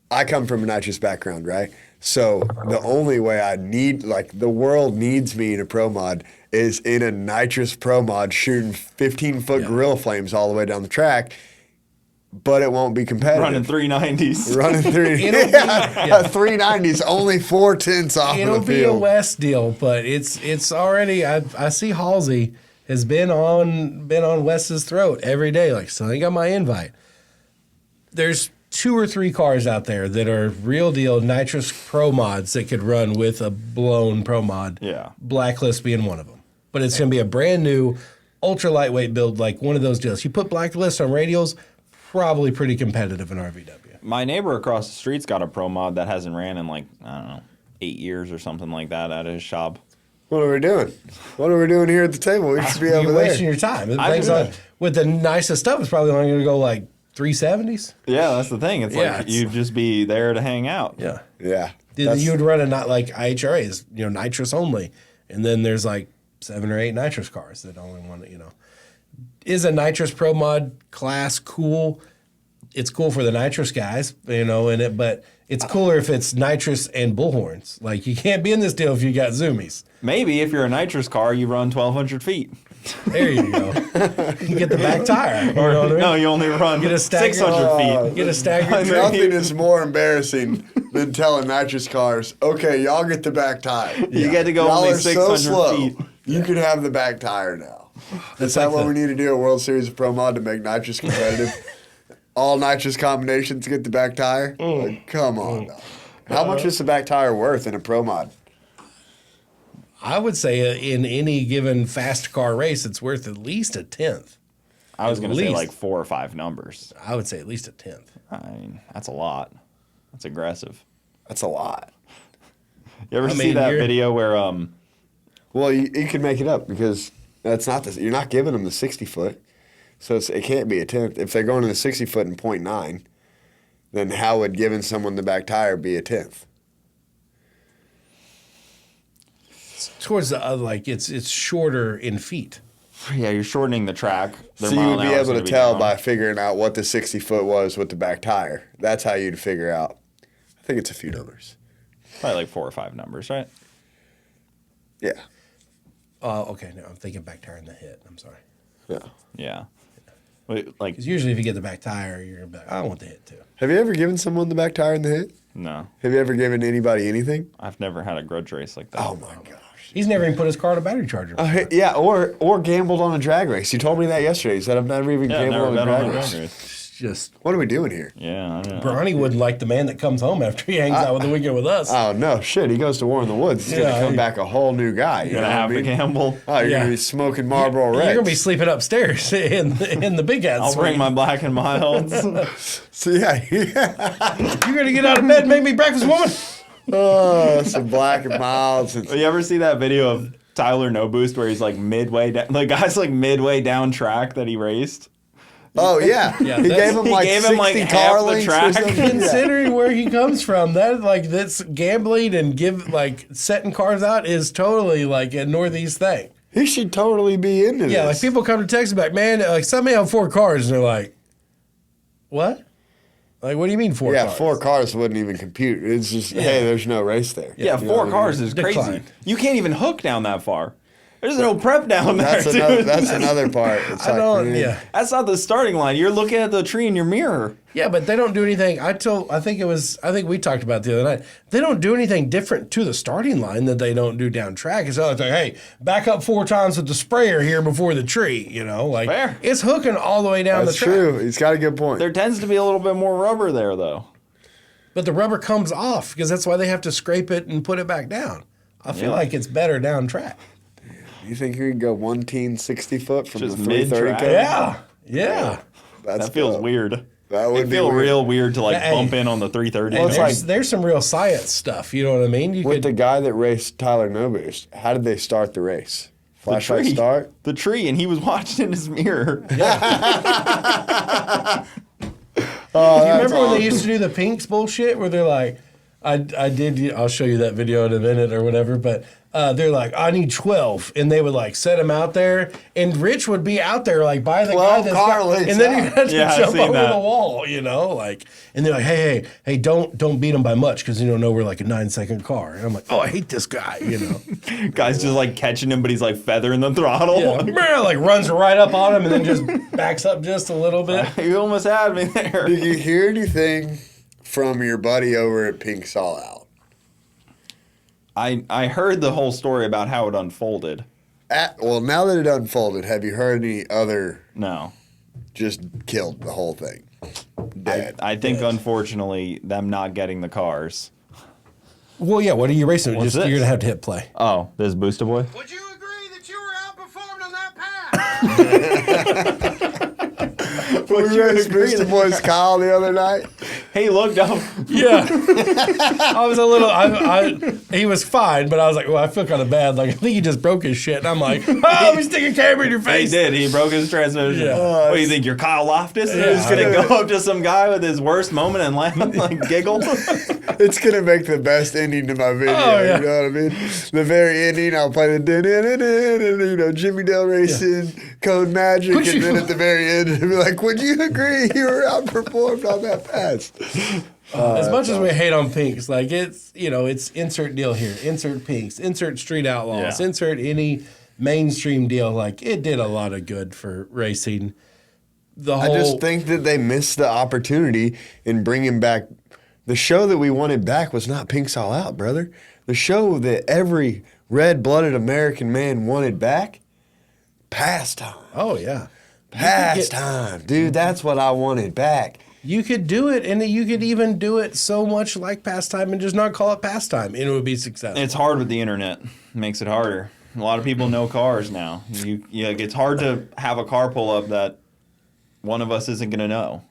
I come from a nitrous background, right? So the only way I need, like, the world needs me in a Pro Mod is in a nitrous Pro Mod shooting 15-foot gorilla flames all the way down the track, but it won't be competitive. Running 390s. Running through, yeah. 390s, only 4/10 off It'll of the be a field. West deal, but it's already. I see Halsey has been on Wes's throat every day. Like, so I got my invite. There's 2 or 3 cars out there that are real deal nitrous Pro Mods that could run with a blown Pro Mod. Yeah. Blacklist being one of them. But it's going to be a brand new, ultra lightweight build, like one of those deals. You put Blacklist on radials, probably pretty competitive in RVW. My neighbor across the street's got a Pro Mod that hasn't ran in, like, I don't know, 8 years or something like that at his shop. What are we doing? What are we doing here at the table? We should be over You're there. wasting your time. I Things do. like, with the nicest stuff, it's probably only going to go like 370s. Yeah, that's the thing. It's Yeah, like it's- you'd just be there to hang out. Yeah. Yeah. You would run a not like IHRAs, you know, nitrous only. And then there's like 7 or 8 nitrous cars that only want to, you know. Is a nitrous Pro Mod class cool? It's cool for the nitrous guys, you know, but it's cooler if it's nitrous and bullhorns. Like, you can't be in this deal if you got zoomies. Maybe if you're a nitrous car, you run 1,200 feet. There you go. You can get the back tire. You know what I mean? No, you only run Get a stagger- 600 feet. Get a staggered Nothing is more embarrassing than telling nitrous cars, okay, y'all get the back tire. You get to go Y'all only are so 600 slow. feet. You can have the back tire now. Is that like what the- we need to do at World Series of Pro Mod to make nitrous competitive? All nitrous combinations get the back tire? Like, come on, dog. How much is the back tire worth in a Pro Mod? I would say in any given fast car race, it's worth at least a 10th. I was At going to say least. like 4 or 5 numbers. I would say at least a 10th. I mean, that's a lot. That's aggressive. That's a lot. You ever I see mean, that you're- video where Well, you can make it up because That's not the. You're not giving them the 60 foot, so it can't be a 10th. If they're going to the 60 foot in 0.9, then how would giving someone the back tire be a 10th? Towards the it's shorter in feet. Yeah, you're shortening the track. So you would be able to tell by figuring out what the 60 foot was with the back tire. That's how you'd figure out. I think it's a few numbers. Probably like 4 or 5 numbers, right? Yeah. Okay, no, I'm thinking back tire in the hit. I'm sorry. Yeah. Yeah. Wait, like, Because usually if you get the back tire, you're going to be like, I want the hit too. Have you ever given someone the back tire in the hit? no. Have you ever given anybody anything? I've never had a grudge race like that. Oh my gosh. He's never even put his car in a battery charger. Yeah, or gambled on a drag race. You told me that yesterday. You said I've never even Yeah, I've gambled never on a been drag on a race. drag race. Just What are we doing here? Yeah, I know. Bronny wouldn't like the man that comes home after he hangs out with the weekend with us. Oh no, shit! He goes to War in the Woods. He's gonna come back a whole new guy. You You're know going to what I have to mean? gamble. Oh, you're Yeah. gonna be smoking Marlboro Reds. You're gonna be sleeping upstairs in the big ass. I'll bring my black and milds. So yeah, You're gonna get out of bed and make me breakfast, woman. oh, some black and milds. And, You ever see that video of Tyler No Boost where he's like midway down, the guy's like midway down track that he raced? oh yeah, Yeah, he that's- gave him he like gave 60 him, like, car half the links or track. something. Yeah. Considering where he comes from, that's gambling and setting cars out is totally like a Northeast thing. He should totally be into this. Yeah, like people come to Texas back, man, like somebody have 4 cars, and they're like, what? Like, what do you mean 4 Yeah, cars? 4 cars wouldn't even compute. It's just hey, there's no race there. Yeah, You know 4 what I mean? cars is crazy. Decline. You can't even hook down that far. There's no prep down there, That's dude. another part. It's I like, don't, man, yeah. That's not the starting line. You're looking at the tree in your mirror. Yeah, but they don't do anything. I think we talked about it the other night. They don't do anything different to the starting line that they don't do down track. It's always like, hey, back up 4 times with the sprayer here before the tree. You know, like Fair. it's hooking all the way down That's the track. true. He's got a good point. There tends to be a little bit more rubber there, though. But the rubber comes off because that's why they have to scrape it and put it back down. I feel Yeah. like it's better down track. You think you can go 1-teen 60 foot from Just the 330? mid-track. Yeah. That's That feels dope. weird. That would It be feel weird. real weird to like Hey. bump in on the 330. Hey, it's there's some real science stuff. You know what I mean? You With could the guy that raced Tyler No Boost, how did they start the race? Flashlight tree. start? The tree, and he was watching in his mirror. Oh, you remember when they used to do the pinks bullshit where they're like, I'll show you that video in a minute or whatever, but they're like, I need 12. And they would like set him out there. And Rich would be out there like by the 12 guy that's car got, links and then he out. had to Yeah, I've jump seen over that. the wall, you know? Like, and they're like, hey, don't beat him by much because you don't know we're like a 9-second car. And I'm like, oh, I hate this guy, you know? Guy's just like catching him, but he's like feathering the throttle. Yeah, like runs right up on him and then just backs up just a little bit. You almost had me there. Did you hear anything from your buddy over at Pink's All Out? I heard the whole story about how it unfolded. Well, now that it unfolded, have you heard any other No. just killed the whole thing? Dead. I think, unfortunately, them not getting the cars. Well, yeah, what are you racing? What's You're this? going to have to hit play. Oh, this Booster Boy? Would you agree that you were outperformed on that path? We raced Mr. Boy's Kyle the other night. He looked up. Yeah. I was a little, he was fine, but I was like, well, I feel kind of bad. Like, I think he just broke his shit. And I'm like, oh, he's sticking a camera in your He face. did. He broke his transmission. Yeah. What do you think? You're Kyle Loftus? You're just going to go up to some guy with his worst moment and laugh, like giggle? It's going to make the best ending to my video. Oh, yeah. You know what I mean? The very ending, I'll play the Jimmy Dale Racing, Code Magic, Would and you- then at the very end, it'll be like, would you agree you were outperformed on that pass? As much as we hate on Pinks, like it's, it's insert deal here, insert Pinks, insert Street Outlaws, Yeah. insert any mainstream deal. Like it did a lot of good for racing. I just think that they missed the opportunity in bringing back. The show that we wanted back was not Pink's All Out, brother. The show that every red-blooded American man wanted back, Pastime. Oh, yeah. Pastime. Dude, that's what I wanted back. You could do it, and you could even do it so much like Pastime and just not call it Pastime, and it would be successful. It's hard with the internet. It makes it harder. A lot of people know cars now. It's hard to have a car pull up that one of us isn't going to know.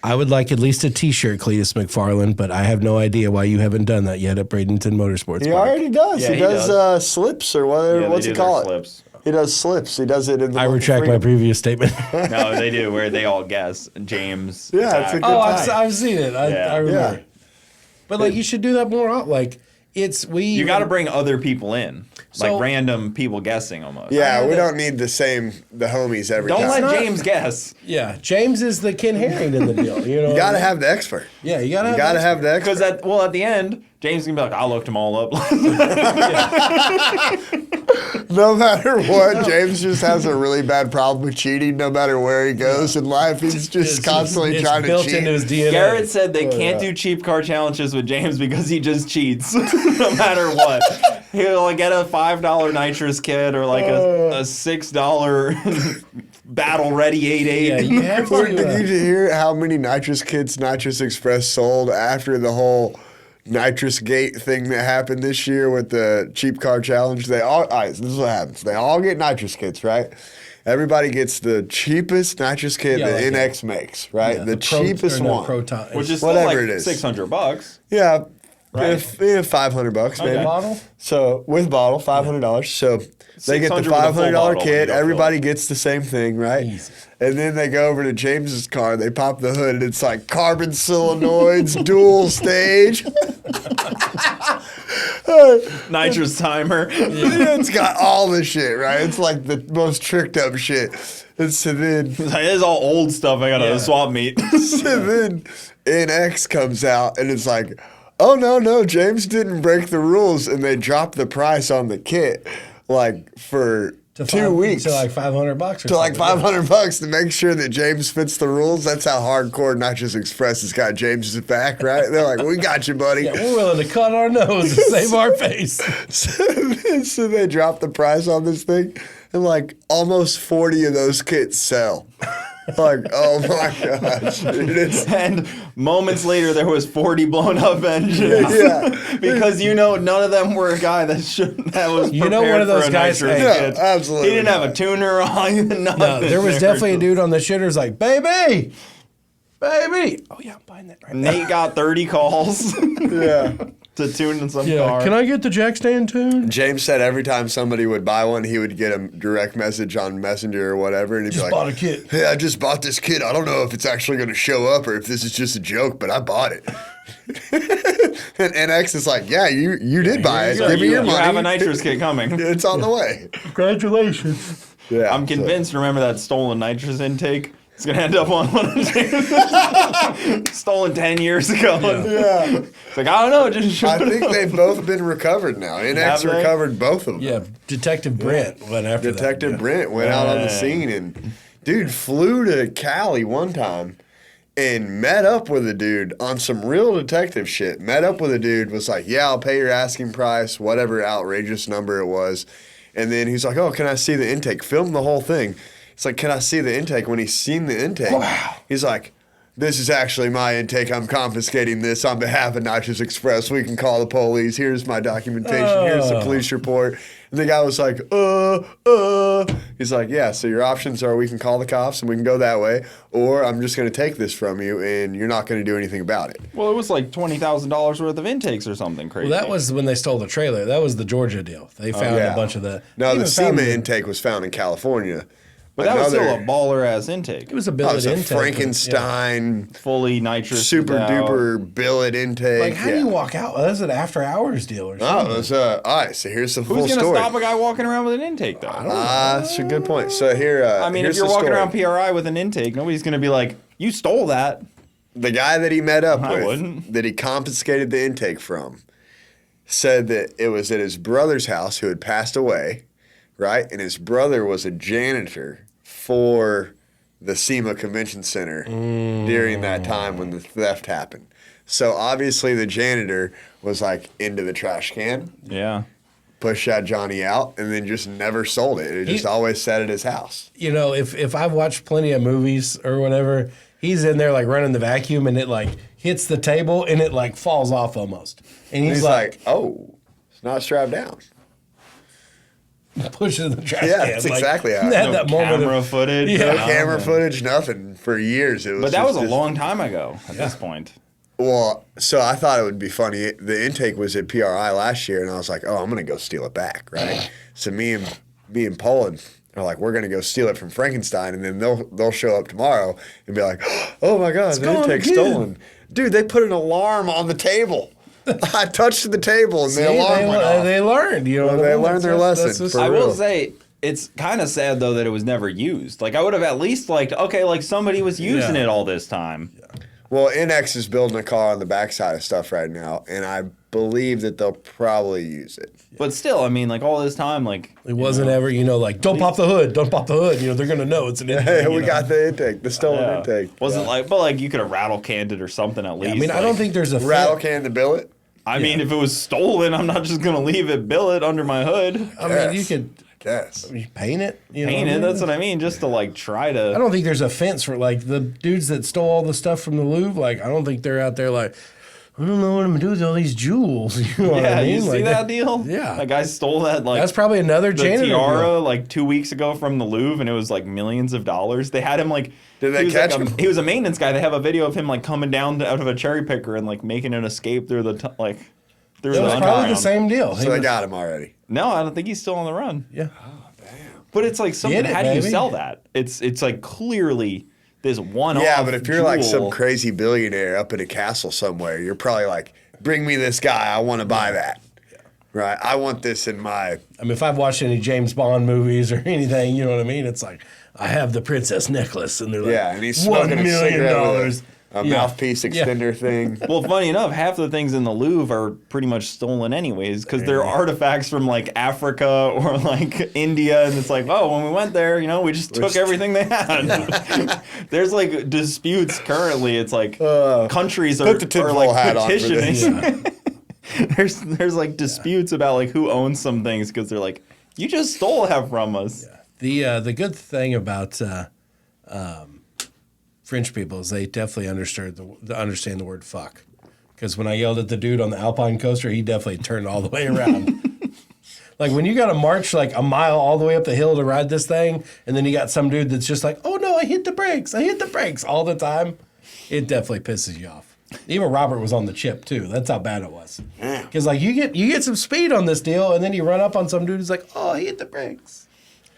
I would like at least a T-shirt, Cletus McFarland, but I have no idea why you haven't done that yet at Bradenton Motorsports He Park. already does. Yeah, he he does does. slips or whatever. Yeah, What's they he do their call it? Slips. He does slips. He does it in the. I month of retract my freedom. previous statement. No, they do, where they all guess. James. Yeah, it's a Zach. good Oh, time. I've seen it. I remember. Yeah. But like, you should do that more. Like, You got to bring other people in, So- like random people guessing almost. Yeah, we don't need the homies every Don't time. let James guess. Yeah, James is the Ken Herring in the deal. You know, You gotta have the expert. Yeah, you gotta. You gotta have the expert. Because at the end, James can be like, I looked them all up. No matter what, James just has a really bad problem with cheating. No matter where he goes in life, he's just constantly trying to built cheat. into his DNA. Garrett said they can't do cheap car challenges with James because he just cheats, no matter what. He'll like, get a $5 nitrous kit or like a $6 battle ready 88. Yeah, you have Or to. did you hear how many nitrous kits Nitrous Express sold after the whole Nitrous Gate thing that happened this year with the cheap car challenge? All right, this is what happens. They all get nitrous kits, right? Everybody gets the cheapest nitrous kit Yeah, that like NX makes, right? Yeah, the cheapest one. Which is still Whatever like it is. $600. Yeah. Right. If $500 maybe. bottle? So with bottle, $500. So they get the $600 with a full $500 bottle, kit. you don't Everybody gets the same thing, right? Easy. And then they go over to James's car. They pop the hood, and it's like carbon solenoids, dual stage. Nitrous timer. It's got all the shit, right? It's like the most tricked up shit. And so then, This is all old stuff I got to swap meet. so then NX comes out, and it's like, oh, no, James didn't break the rules. And they drop the price on the kit, like, for 2 weeks. to like $500 or To like something. $500 to make sure that James fits the rules. That's how hardcore Nitrous Express has got James's back, right? They're like, we got you, buddy. Yeah, we're willing to cut our nose to save our face. So they drop the price on this thing, and like almost 40 of those kits sell. Like, oh my gosh, dude, it's And moments later, there was 40 blown up engines. yeah. Because none of them were a guy that was You know, one of prepared those for a guys- nitrous hey, kit. absolutely He didn't have not. a tuner on. Nothing. No, there was They definitely a were dude on the shitters like, baby. Oh, yeah, I'm buying that right now. Nate got 30 calls Yeah. to tune in some Yeah, car. can I get the jack stand tuned? James said every time somebody would buy one, he would get a direct message on Messenger or whatever, and he'd Just be bought a like, kit. "Hey, I just bought this kit. I don't know if it's actually going to show up or if this is just a joke, but I bought it." And NX is like, "Yeah, you did buy it. So Give me your you money. have a nitrous kit coming. It's on the way." Congratulations. Yeah, I'm convinced. Remember that stolen nitrous intake? It's gonna end up on one of James. Stolen 10 years ago. Yeah. It's like, I don't know. It just I showed think up. they've both been recovered now. Have NX they? recovered both of them. Yeah, Detective Brent went after Detective that. Brent went out on the Dang. scene and, dude, flew to Cali one time and met up with a dude on some real detective shit. Met up with a dude, was like, yeah, I'll pay your asking price, whatever outrageous number it was. And then he's like, oh, can I see the intake? Film the whole thing. It's like, can I see the intake? When he's seen the intake, he's like, this is actually my intake. I'm confiscating this on behalf of Nitrous Express. We can call the police. Here's my documentation. Here's the police report. And the guy was like, He's like, yeah, so your options are we can call the cops and we can go that way, or I'm just going to take this from you and you're not going to do anything about it. Well, it was like $20,000 worth of intakes or something crazy. Well, that was when they stole the trailer. That was the Georgia deal. They found Yeah. a bunch of the. No, they the even found SEMA intake was found in California. But that was still Another- a baller ass intake. It was a Oh, billet it's a intake. but, Frankenstein, Fully nitrous. super out. duper billet intake. Like, how do you walk out? That's an after hours deal or Oh, something. it was, all right, so here's the full Who's gonna story. stop a guy walking around with an intake though? That's a good point. So here, I mean, if here's you're the walking story. around PRI with an intake, nobody's gonna be like, "You stole that." The guy that he met up I with, wouldn't. that he confiscated the intake from, said that it was at his brother's house who had passed away, right? And his brother was a janitor for the SEMA Convention Center during that time when the theft happened. So obviously the janitor was like into the trash can, Yeah. pushed that Johnny out, and then just never sold it. It just always sat at his house. You know, if I've watched plenty of movies or whatever, he's in there like running the vacuum and it like hits the table and it like falls off almost. And He's he's like, oh, it's not strapped down. pushes the trash Yeah, can. that's like, exactly how it had No that moment camera of, footage. Yeah. No No, camera footage, nothing for years. It was But that was just a this- long time ago at this point. Well, so I thought it would be funny. The intake was at PRI last year, and I was like, oh, I'm going to go steal it back, right? So me and me and Poland are like, we're gonna go steal it from Frankenstein, and then they'll show up tomorrow and be like, oh my god, the gone intake's again. stolen. Dude, they put an alarm on the table. I touched the table and See, the alarm went off. they learned. You know, Well, what I they mean? learned their That's lesson. just- For I real. will say it's kind of sad though that it was never used. Like I would have at least liked, okay, like somebody was using Yeah. it all this time. Well, NX is building a car on the backside of stuff right now, and I believe that they'll probably use it. But still, I mean, like all this time, like It wasn't ever, like, don't pop the hood, don't pop the hood. They're gonna know it's an intake. Hey, we you know? got the intake, the stolen intake. wasn't like, but like you could have rattle canned it or something at least. I mean, I don't think there's a Rattle can the billet. I mean, if it was stolen, I'm not just gonna leave it billet under my hood. I mean, you Yes. could Yes. paint it. You know Paint what I it. mean? That's what I mean. Just to like try I to. don't think there's a fence for like the dudes that stole all the stuff from the Louvre. Like, I don't think they're out there like, I don't know what I'm gonna do with all these jewels. You know what Yeah, I mean? you see Like, that deal? Yeah. That guy stole that like. That's probably another the janitor tiara deal. like 2 weeks ago from the Louvre, and it was like millions of dollars. They had him like. Did they he was, catch like, him? He was a maintenance guy. They have a video of him like coming down out of a cherry picker and like making an escape through the like. Through It the was probably the underground. same deal. So they got him already. No, I don't think he's still on the run. Yeah. But it's like something. Get it, How do you baby. sell that? It's like clearly this one. Yeah, but if you're like some crazy billionaire up in a castle somewhere, you're probably like, bring me this guy. I want to buy that. Right? I want this in my. I mean, if I've watched any James Bond movies or anything, you know what I mean? It's like, I have the princess necklace, and they're like, Yeah, and he's $1 smoking a million. cigarette with a Yeah. mouthpiece extender thing. Well, funny enough, half the things in the Louvre are pretty much stolen anyways because they're artifacts from like Africa or like India, and it's like, oh, when we went there, we just took everything they had. There's like disputes currently. It's like countries put the tinfoil like hat on for this. petitioning. There's like disputes about like who owns some things because they're like, you just stole that from us. The good thing about French people is they definitely understand the word fuck. Because when I yelled at the dude on the Alpine coaster, he definitely turned all the way around. Like when you got to march like a mile all the way up the hill to ride this thing, and then you got some dude that's just like, oh no, I hit the brakes all the time. It definitely pisses you off. Even Robert was on the chip too. That's how bad it was. Because like you get some speed on this deal, and then you run up on some dude who's like, oh, I hit the brakes.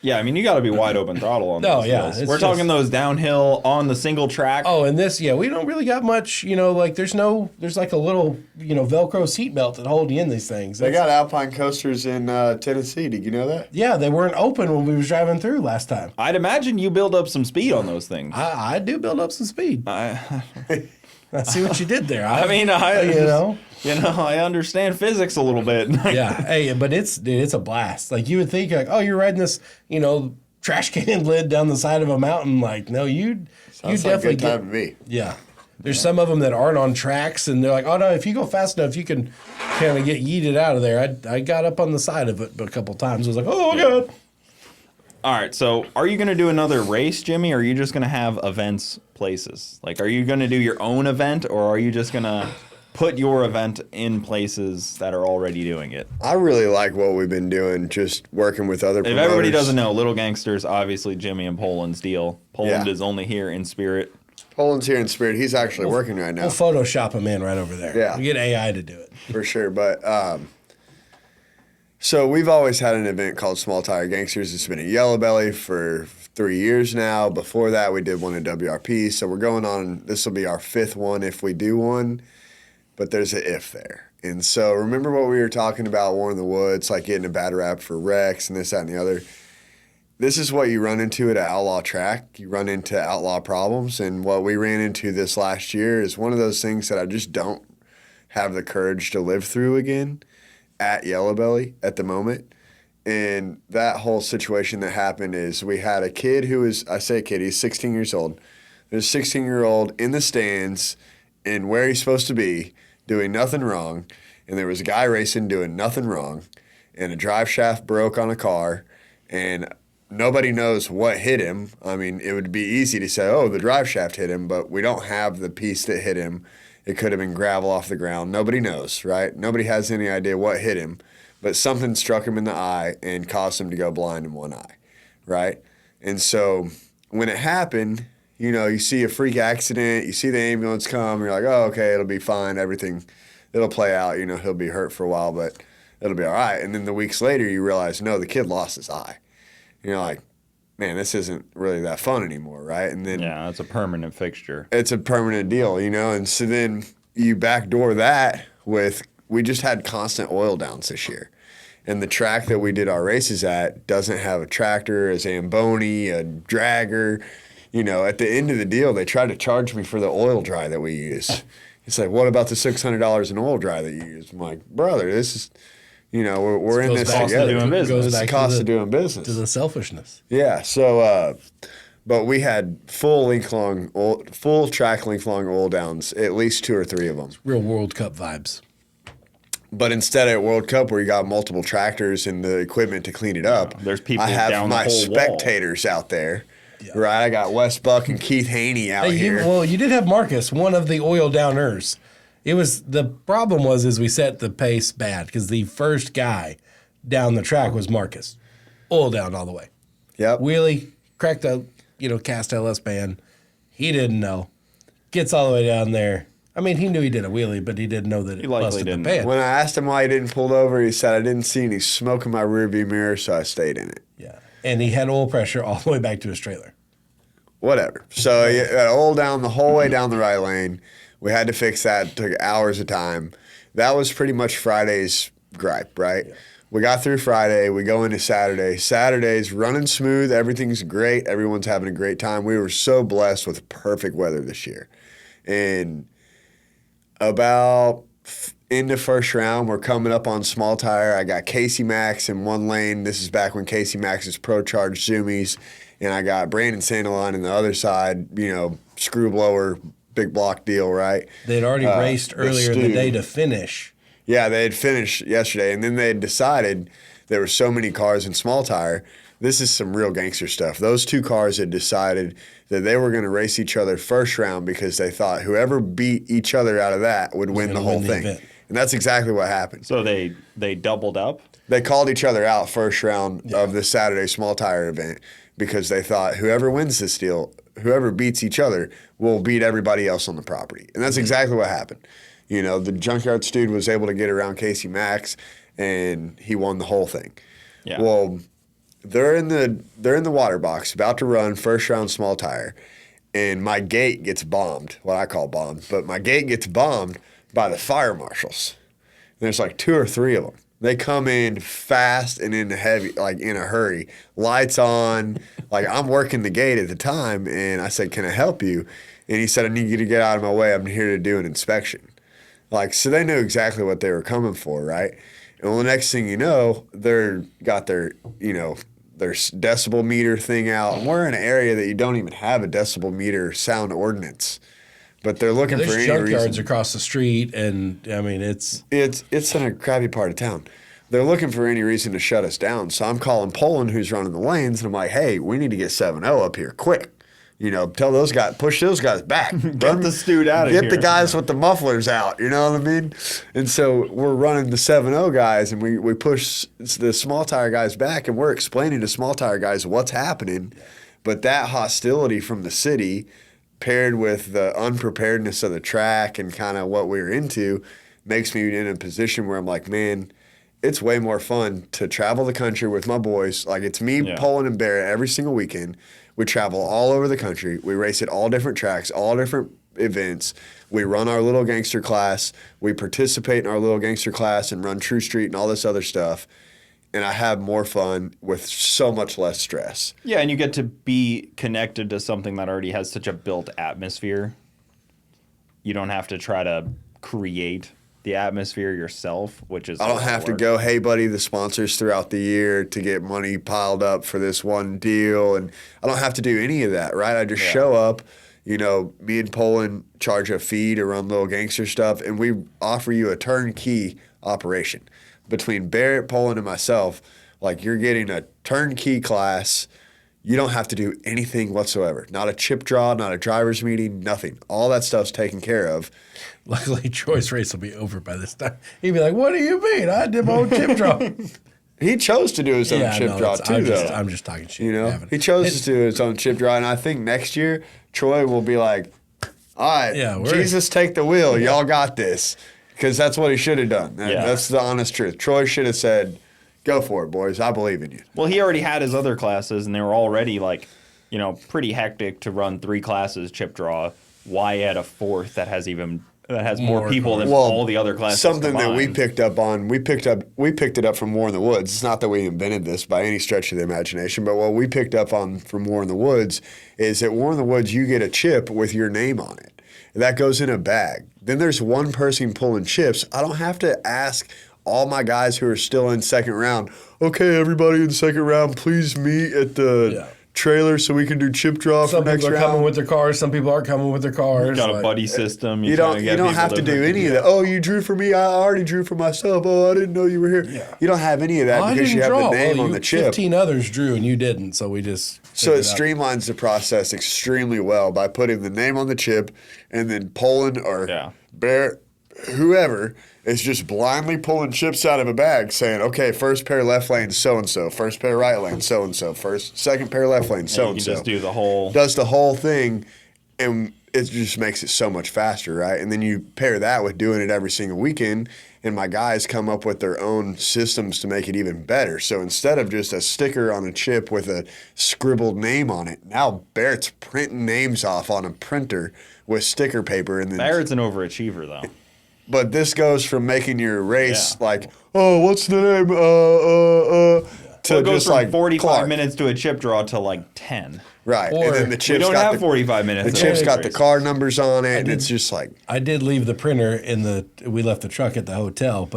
Yeah, I mean, you got to be wide open throttle on No, those yeah, deals. it's We're just- talking those downhill on the single track. Oh, and this, we don't really got much, like there's like a little, Velcro seatbelt that hold you in these things. They got Alpine coasters in Tennessee. Did you know that? Yeah, they weren't open when we was driving through last time. I'd imagine you build up some speed on those things. I do build up some speed. I see what you did there. I mean, I understand physics a little bit. Yeah, hey, but it's a blast. Like you would think, like, oh, you're riding this, trash can lid down the side of a mountain. Like, no, you Sounds definitely like a good time to me. Yeah. There's some of them that aren't on tracks, and they're like, oh no, if you go fast enough, you can kind of get yeeted out of there. I got up on the side of it a couple times. I was like, oh god. All right, so are you going to do another race, Jimmy, or are you just going to have events places? Like, are you going to do your own event, or are you just going to put your event in places that are already doing it? I really like what we've been doing, just working with other If promoters. everybody doesn't know, Little Gangsters, obviously Jimmy and Poland's deal. Poland Yeah. is only here in spirit. Poland's here in spirit. He's actually working right now. We'll Photoshop him in right over there. Yeah. We get AI to do it. For sure. But so we've always had an event called Small Tire Gangsters. It's been at Yellow Belly for 3 years now. Before that, we did one at WRP. So we're going on, this will be our 5th one if we do one. But there's an if there. And so remember what we were talking about, War in the Woods, like getting a bad rap for wrecks and this, that, and the other. This is what you run into at an outlaw track. You run into outlaw problems. And what we ran into this last year is one of those things that I just don't have the courage to live through again at Yellow Belly at the moment. And that whole situation that happened is we had a kid who is, I say kid, he's 16 years old. There's a 16-year-old in the stands and where he's supposed to be doing nothing wrong. And there was a guy racing doing nothing wrong. And a drive shaft broke on a car. And nobody knows what hit him. I mean, it would be easy to say, oh, the drive shaft hit him, but we don't have the piece that hit him. It could have been gravel off the ground. Nobody knows, right? Nobody has any idea what hit him, but something struck him in the eye and caused him to go blind in one eye, right? And so when it happened, you see a freak accident, you see the ambulance come, you're like, oh, okay, it'll be fine, everything, it'll play out, he'll be hurt for a while, but it'll be all right. And then the weeks later, you realize, no, the kid lost his eye. you're like, man, this isn't really that fun anymore, right? And then Yeah, that's a permanent fixture. it's a permanent deal, and so then you backdoor that with, we just had constant oil downs this year. And the track that we did our races at doesn't have a tractor, a Zamboni, a dragger. At the end of the deal, they tried to charge me for the oil dry that we use. It's like, what about the $600 in oil dry that you use? I'm like, brother, this is, we're in this together. This is the cost of doing business. To the selfishness. Yeah. So, but we had full track length long oil downs, at least 2 or 3 of them. Real World Cup vibes. But instead at World Cup, where you got multiple tractors and the equipment to clean it up, There's people I have down the my whole spectators out there. Yeah. Right, I got Wes Buck and Keith Haney out here. You did have Marcus, one of the oil downers. The problem was we set the pace bad because the first guy down the track was Marcus, oil down all the way. Yep. Wheelie cracked a cast LS band. He didn't know. Gets all the way down there. I mean, he knew he did a wheelie, but he didn't know that it busted the band. When I asked him why he didn't pull over, he said, I didn't see any smoke in my rearview mirror, so I stayed in it. Yeah. And he had oil pressure all the way back to his trailer. Whatever. So he had oil down the whole way down the right lane. We had to fix that. It took hours of time. That was pretty much Friday's gripe, right? Yeah. We got through Friday. We go into Saturday. Saturday's running smooth. Everything's great. Everyone's having a great time. We were so blessed with perfect weather this year. And about in the first round, we're coming up on small tire. I got Casey Max in one lane. This is back when Casey Max's Pro Charge Zoomies. And I got Brandon Sandelon in the other side, screw blower, big block deal, right? They'd already raced earlier in the day to finish. Yeah, they had finished yesterday. And then they had decided there were so many cars in small tire. This is some real gangster stuff. Those 2 cars had decided that they were going to race each other first round because they thought whoever beat each other out of that would win the whole thing. And that's exactly what happened. So they doubled up? They called each other out first round of the Saturday small tire event because they thought whoever wins this deal, whoever beats each other, will beat everybody else on the property. And that's exactly what happened. The Junkyard dude was able to get around Casey Max, and he won the whole thing. Yeah. Well, they're in the water box, about to run first round small tire, and my gate gets bombed. What I call bombed, but my gate gets bombed by the fire marshals. And there's like 2 or 3 of them. They come in fast and in heavy, like in a hurry. Lights on. Like I'm working the gate at the time, and I said, "Can I help you?" And he said, "I need you to get out of my way. I'm here to do an inspection." Like, so they knew exactly what they were coming for, right? And well, the next thing you know, they're got their decibel meter thing out. And we're in an area that you don't even have a decibel meter sound ordinance. But they're looking for any reason. There's junkyards across the street, and I mean, it's in a crappy part of town. They're looking for any reason to shut us down. So I'm calling Poland, who's running the lanes, and I'm like, "Hey, we need to get 7-0 up here quick. Tell those guys, push those guys back. Get the dude out of here. Get the guys with the mufflers out." You know what I mean? And so we're running the 7-0 guys, and we push the small tire guys back, and we're explaining to small tire guys what's happening. But that hostility from the city, paired with the unpreparedness of the track and kind of what we were into, makes me in a position where I'm like, man, it's way more fun to travel the country with my boys. Like, it's me, Poland, and Barrett every single weekend. We travel all over the country. We race at all different tracks, all different events. We run our little gangster class. We participate in our little gangster class and run True Street and all this other stuff. And I have more fun with so much less stress. Yeah, and you get to be connected to something that already has such a built atmosphere. You don't have to try to create the atmosphere yourself, which is I don't have to go, "Hey, buddy," the sponsors throughout the year to get money piled up for this one deal. And I don't have to do any of that, right? I just show up. Me and Poland charge a fee to run little gangster stuff, and we offer you a turnkey operation. Between Barrett, Poland, and myself, like, you're getting a turnkey class. You don't have to do anything whatsoever. Not a chip draw, not a driver's meeting, nothing. All that stuff's taken care of. Luckily, Troy's race will be over by this time. He'd be like, "What do you mean? I did my own chip draw." He chose to do his own chip draw too, though. I'm just talking shit. He chose to do his own chip draw, and I think next year Troy will be like, "All right, Jesus, take the wheel. Y'all got this," because that's what he should have done. That's the honest truth. Troy should have said, Go for it, boys. I believe in you. Well, he already had his other classes, and they were already like, pretty hectic to run 3 classes chip draw. Why add a 4th that has more people than all the other classes? Something combined? that we picked up on. We picked it up from War in the Woods. It's not that we invented this by any stretch of the imagination, but what we picked up on from War in the Woods is that War in the Woods, you get a chip with your name on it. That goes in a bag. Then there's one person pulling chips. I don't have to ask all my guys who are still in second round, okay, everybody in second round, please meet at the trailer so we can do chip draw Some for next people are round. coming with their cars. Some people aren't coming with their cars. Got a buddy system. You don't have to do any of that. Oh, you drew for me. I already drew for myself. Oh, I didn't know you were here. Yeah. You don't have any of that because you have the name on the chip. 15 others drew and you didn't, so we just... So it streamlines the process extremely well by putting the name on the chip and then Poland or Barrett, whoever, is just blindly pulling chips out of a bag saying, okay, first pair left lane, so-and-so. First pair right lane, so-and-so. Second pair left lane, so-and-so. You can just do the whole... Does the whole thing, and it just makes it so much faster, right? And then you pair that with doing it every single weekend, and my guys come up with their own systems to make it even better. So instead of just a sticker on a chip with a scribbled name on it, now Barrett's printing names off on a printer with sticker paper. And then Barrett's an overachiever, though. But this goes from making your race like, oh, what's the name? To it goes just from like 45 Clark. minutes to a chip draw to like 10. Right. Or and then the We chip's don't got have 45 minutes. the chip's got the car numbers on it, and it's just like. I did leave the printer we left the truck at the hotel,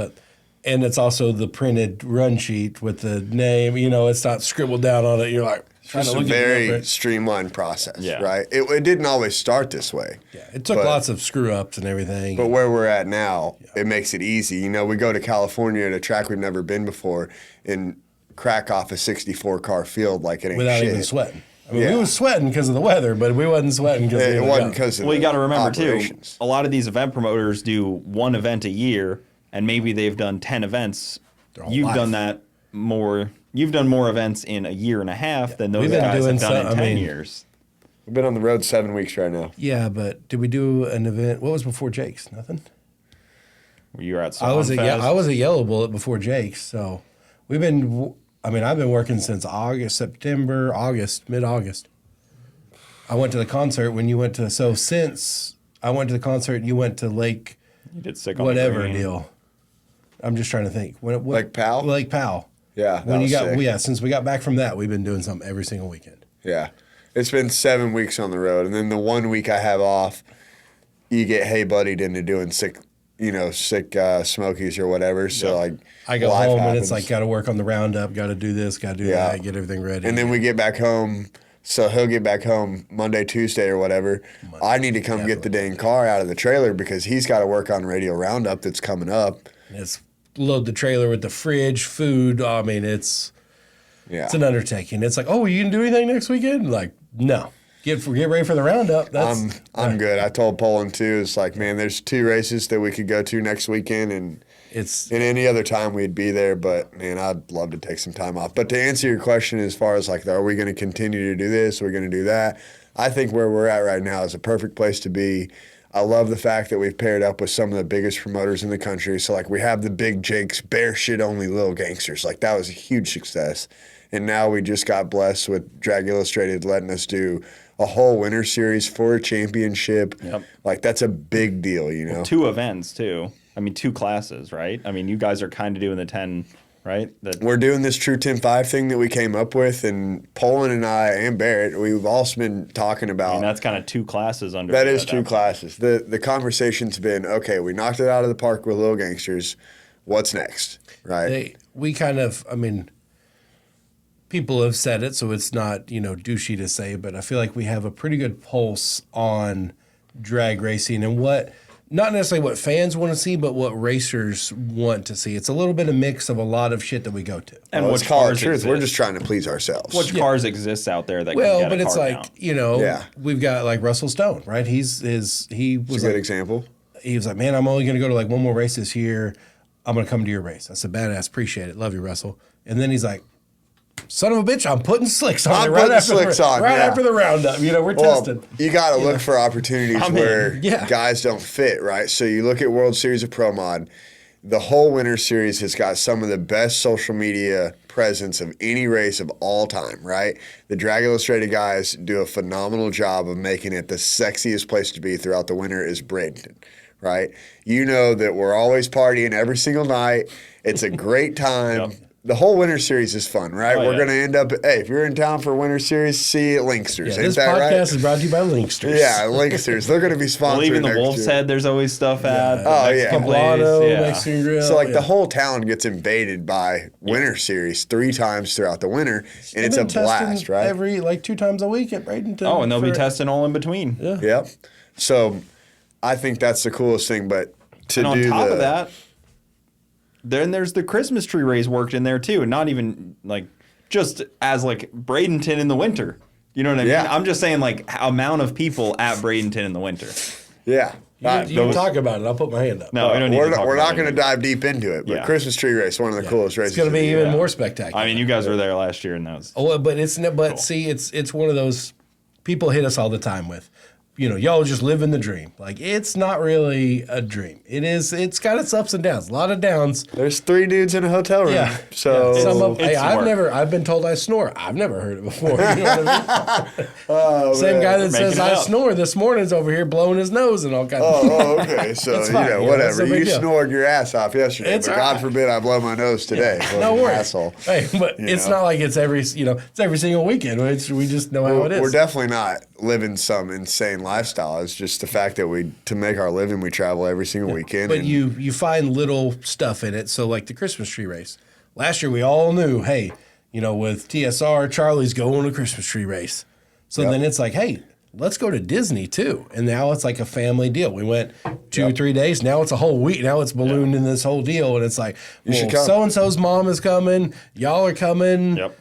and it's also the printed run sheet with the name. It's not scribbled down on it. You're like, trying It's to a look at the very number. streamlined process, right? It didn't always start this way. Yeah, it took lots of screw ups and everything. But where we're at now, it makes it easy. We go to California at a track we've never been before and crack off a 64-car field like it ain't without shit. even sweating. I mean, we was sweating because of the weather, but we wasn't sweating because It wasn't because of Well, you got to remember, operations. too, a lot of these event promoters do one event a year, and maybe they've done 10 events. You've done that more. You've done more events in a year and a half than those guys have done in 10 years. We've been on the road 7 weeks right now. Yeah, but did we do an event? What was before Jake's? Nothing? You were at I was at Songfest. I was at Yellow Bullet before Jake's, so I've been working since mid-August. I went to the concert when you went to, since I went to the concert, you went to Lake, You did sick on whatever the green. deal. I'm just trying to think. Lake Powell? Lake Powell. Yeah, When that was sick. since we got back from that, we've been doing something every single weekend. Yeah. It's been 7 weeks on the road. And then the 1 week I have off, you get buddied into doing sick Smokies or whatever. So, I go life home and happens. it's like, got to work on the roundup, got to do this, got to do that, get everything ready. And then we get back home. So he'll get back home Monday, Tuesday, or whatever. I need to come get the dang car out of the trailer because he's got to work on Radio Roundup that's coming up. It's load the trailer with the fridge, food. I mean, it's an undertaking. It's like, oh, you can do anything next weekend? Like, no. Get ready for the roundup. I'm good. I told Poland too. It's like, man, there's 2 races that we could go to next weekend, and any other time we'd be there. But man, I'd love to take some time off. But to answer your question, as far as like, are we going to continue to do this? Are we going to do that? I think where we're at right now is a perfect place to be. I love the fact that we've paired up with some of the biggest promoters in the country. So like, we have the big Jake's, bare shit only little gangsters. Like, that was a huge success. And now we just got blessed with Drag Illustrated letting us do a whole winter series for a championship. Yep. Like, that's a big deal, 2 events, too. I mean, 2 classes, right? I mean, you guys are kind of doing the 10, right? We're doing this True 10-5 thing that we came up with, and Poland and I and Barrett, we've also been talking about. And that's kind of 2 classes under. That is 2 classes. The conversation's been, okay, we knocked it out of the park with Little Gangsters. What's next, right? People have said it, so it's not, douchey to say, but I feel like we have a pretty good pulse on drag racing and not necessarily what fans want to see, but what racers want to see. It's a little bit of mix of a lot of shit that we go to. And let's what call it cars truth. exist. We're just trying to please ourselves. Which cars exist out there that can Well, get but a it's car like, down? we've got like Russell Stone, right? He It's was a good example. He was like, man, I'm only going to go to like 1 more race this year. I'm going to come to your race. I said, badass, appreciate it. Love you, Russell. And then he's like, son of a bitch, I'm putting slicks on it right after the roundup. We're testing. You got to look for opportunities where Yeah. guys don't fit, right? So you look at World Series of Pro Mod. the whole Winter Series has got some of the best social media presence of any race of all time, right? The Drag Illustrated guys do a phenomenal job of making it the sexiest place to be throughout the winter is Bradenton, right? You know that we're always partying every single night. It's a great time. Yep. The whole Winter Series is fun, right? Oh, We're yeah. going to end up, hey, if you're in town for Winter Series, see you at Linksters. Yeah, Ain't this that podcast right? is brought to you by Linksters. Yeah, Linksters. They're going to be sponsoring Well, even the next Wolf's year. Head, there's always stuff at. the Oh, Mexican yeah. place, Poblano, yeah. Mexican Grill. So, like, yeah. the whole town gets invaded by Winter Series 3 times throughout the winter, and it's a They've been testing blast, right? Every, 2 times a week at Bradenton. Oh, and they'll be for- testing all in between. Yeah. Yep. So, I think that's the coolest thing, but to And on do top the, of that, then there's the Christmas tree race worked in there too, and not even like just as like Bradenton in the winter. You know what I mean? Yeah. I'm just saying like amount of people at Bradenton in the winter. yeah. You can talk about it. I'll put my hand up. No, we don't need to talk We're about not going to it. dive deep into it, but Yeah. Christmas tree race, one of the coolest races. It's going to be of the even year. more spectacular. I mean, you guys were there last year, and that was Oh, but see, it's one of those people hit us all the time with, y'all just living the dream. Like, it's not really a dream. It's got its ups and downs. A lot of downs. There's 3 dudes in a hotel room. Yeah. So, Some of it's work. I've been told I snore. I've never heard it before. You know what I mean? Same man. guy that Making says it I up. snore this morning's over here blowing his nose and all kinds of Oh, okay. So, It's fine, whatever. it's no big You deal. snored your ass off yesterday, It's but all God right. forbid I blow my nose today. No Fucking worries. asshole. Hey, but it's know? not like it's every single weekend. We just know how it is. We're definitely not living some insane lifestyle. It's just the fact that to make our living, we travel every single weekend. But and you find little stuff in it. So like the Christmas tree race. Last year we all knew, hey, with TSR, Charlie's going to Christmas tree race. So Yep. then it's like, hey, let's go to Disney too. And now it's like a family deal. We went 2 or 3 days. Now it's a whole week. Now it's ballooned in this whole deal. And it's like, should come. so-and-so's mom is coming. Y'all are coming. yep.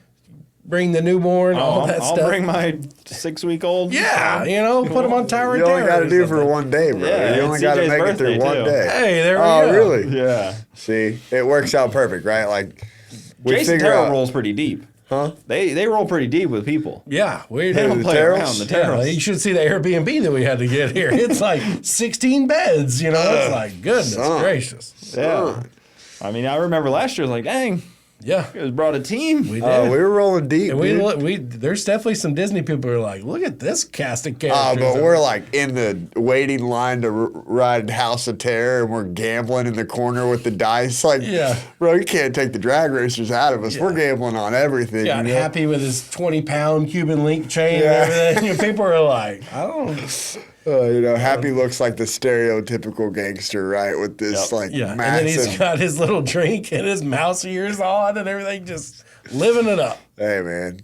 Bring the newborn, all that I'll stuff. bring my 6-week-old. yeah, put them on Tower you of only Terror got or to do it something. for one day, bro. Yeah, you only it's got to CJ's make it through birthday, one too. day. Hey, there we Oh, go. really? Yeah. See, it works out perfect, right? Like, we Jason figure Terrell out. rolls pretty deep. Huh? They roll pretty deep with people. Yeah, we They don't the play Terrells? around. The Yeah, Terrells. you should see the Airbnb that we had to get here. It's like 16 beds, It's like, goodness son. gracious. Yeah. I mean, I remember last year, like, dang, Yeah, you guys brought a team. we did. We were rolling deep. and dude. there's definitely some Disney people who are like, look at this cast of Oh, characters. but we're like in the waiting line to ride House of Terror, and we're gambling in the corner with the dice. Like, Yeah. bro, you can't take the drag racers out of us. We're gambling on everything. got you know? happy with his 20-pound Cuban link chain Yeah. and everything. People are like, I don't. Happy looks like the stereotypical gangster, right? With this Yep. like Yeah, and then massive. he's got his little drink and his mouse ears on and everything, just living it up. Hey, man.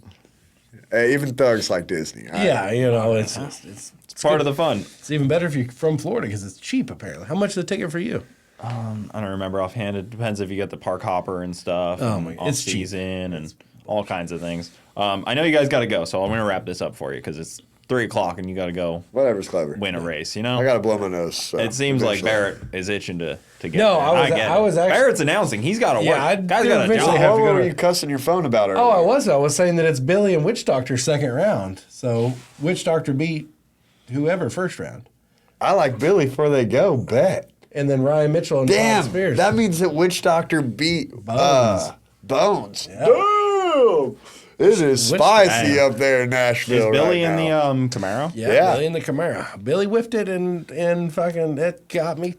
Hey, even thugs like Disney. Yeah, it's just it's Part of the fun. It's even better if you're from Florida because it's cheap, apparently. How much is the ticket for you? I don't remember offhand. It depends if you get the park hopper and stuff. Oh and my- off it's cheap. season and all kinds of things. I know you guys got to go, so I'm going to wrap this up for you because it's 3:00 and you got to go Whatever's clever. win a race. I gotta blow my nose. So It seems like eventually. Barrett is itching to get No, there. I was actually- Barrett's announcing he's got to work. Yeah, I Guy's do got a eventually job. have What to go were to- you cussing your phone about earlier? Oh, I was saying that it's Billy and Witch Doctor second round. So Witch Doctor beat whoever first round. I like Billy before they go. Bet. And then Ryan Mitchell and Paul Damn. Spears. That means that Witch Doctor beat Bones. Bones. Yeah. Damn. It is Witch- spicy Damn. up there in Nashville. Is Billy right in the now. Camaro? yeah, Billy in the Camaro. Billy whiffed it and fucking it got me.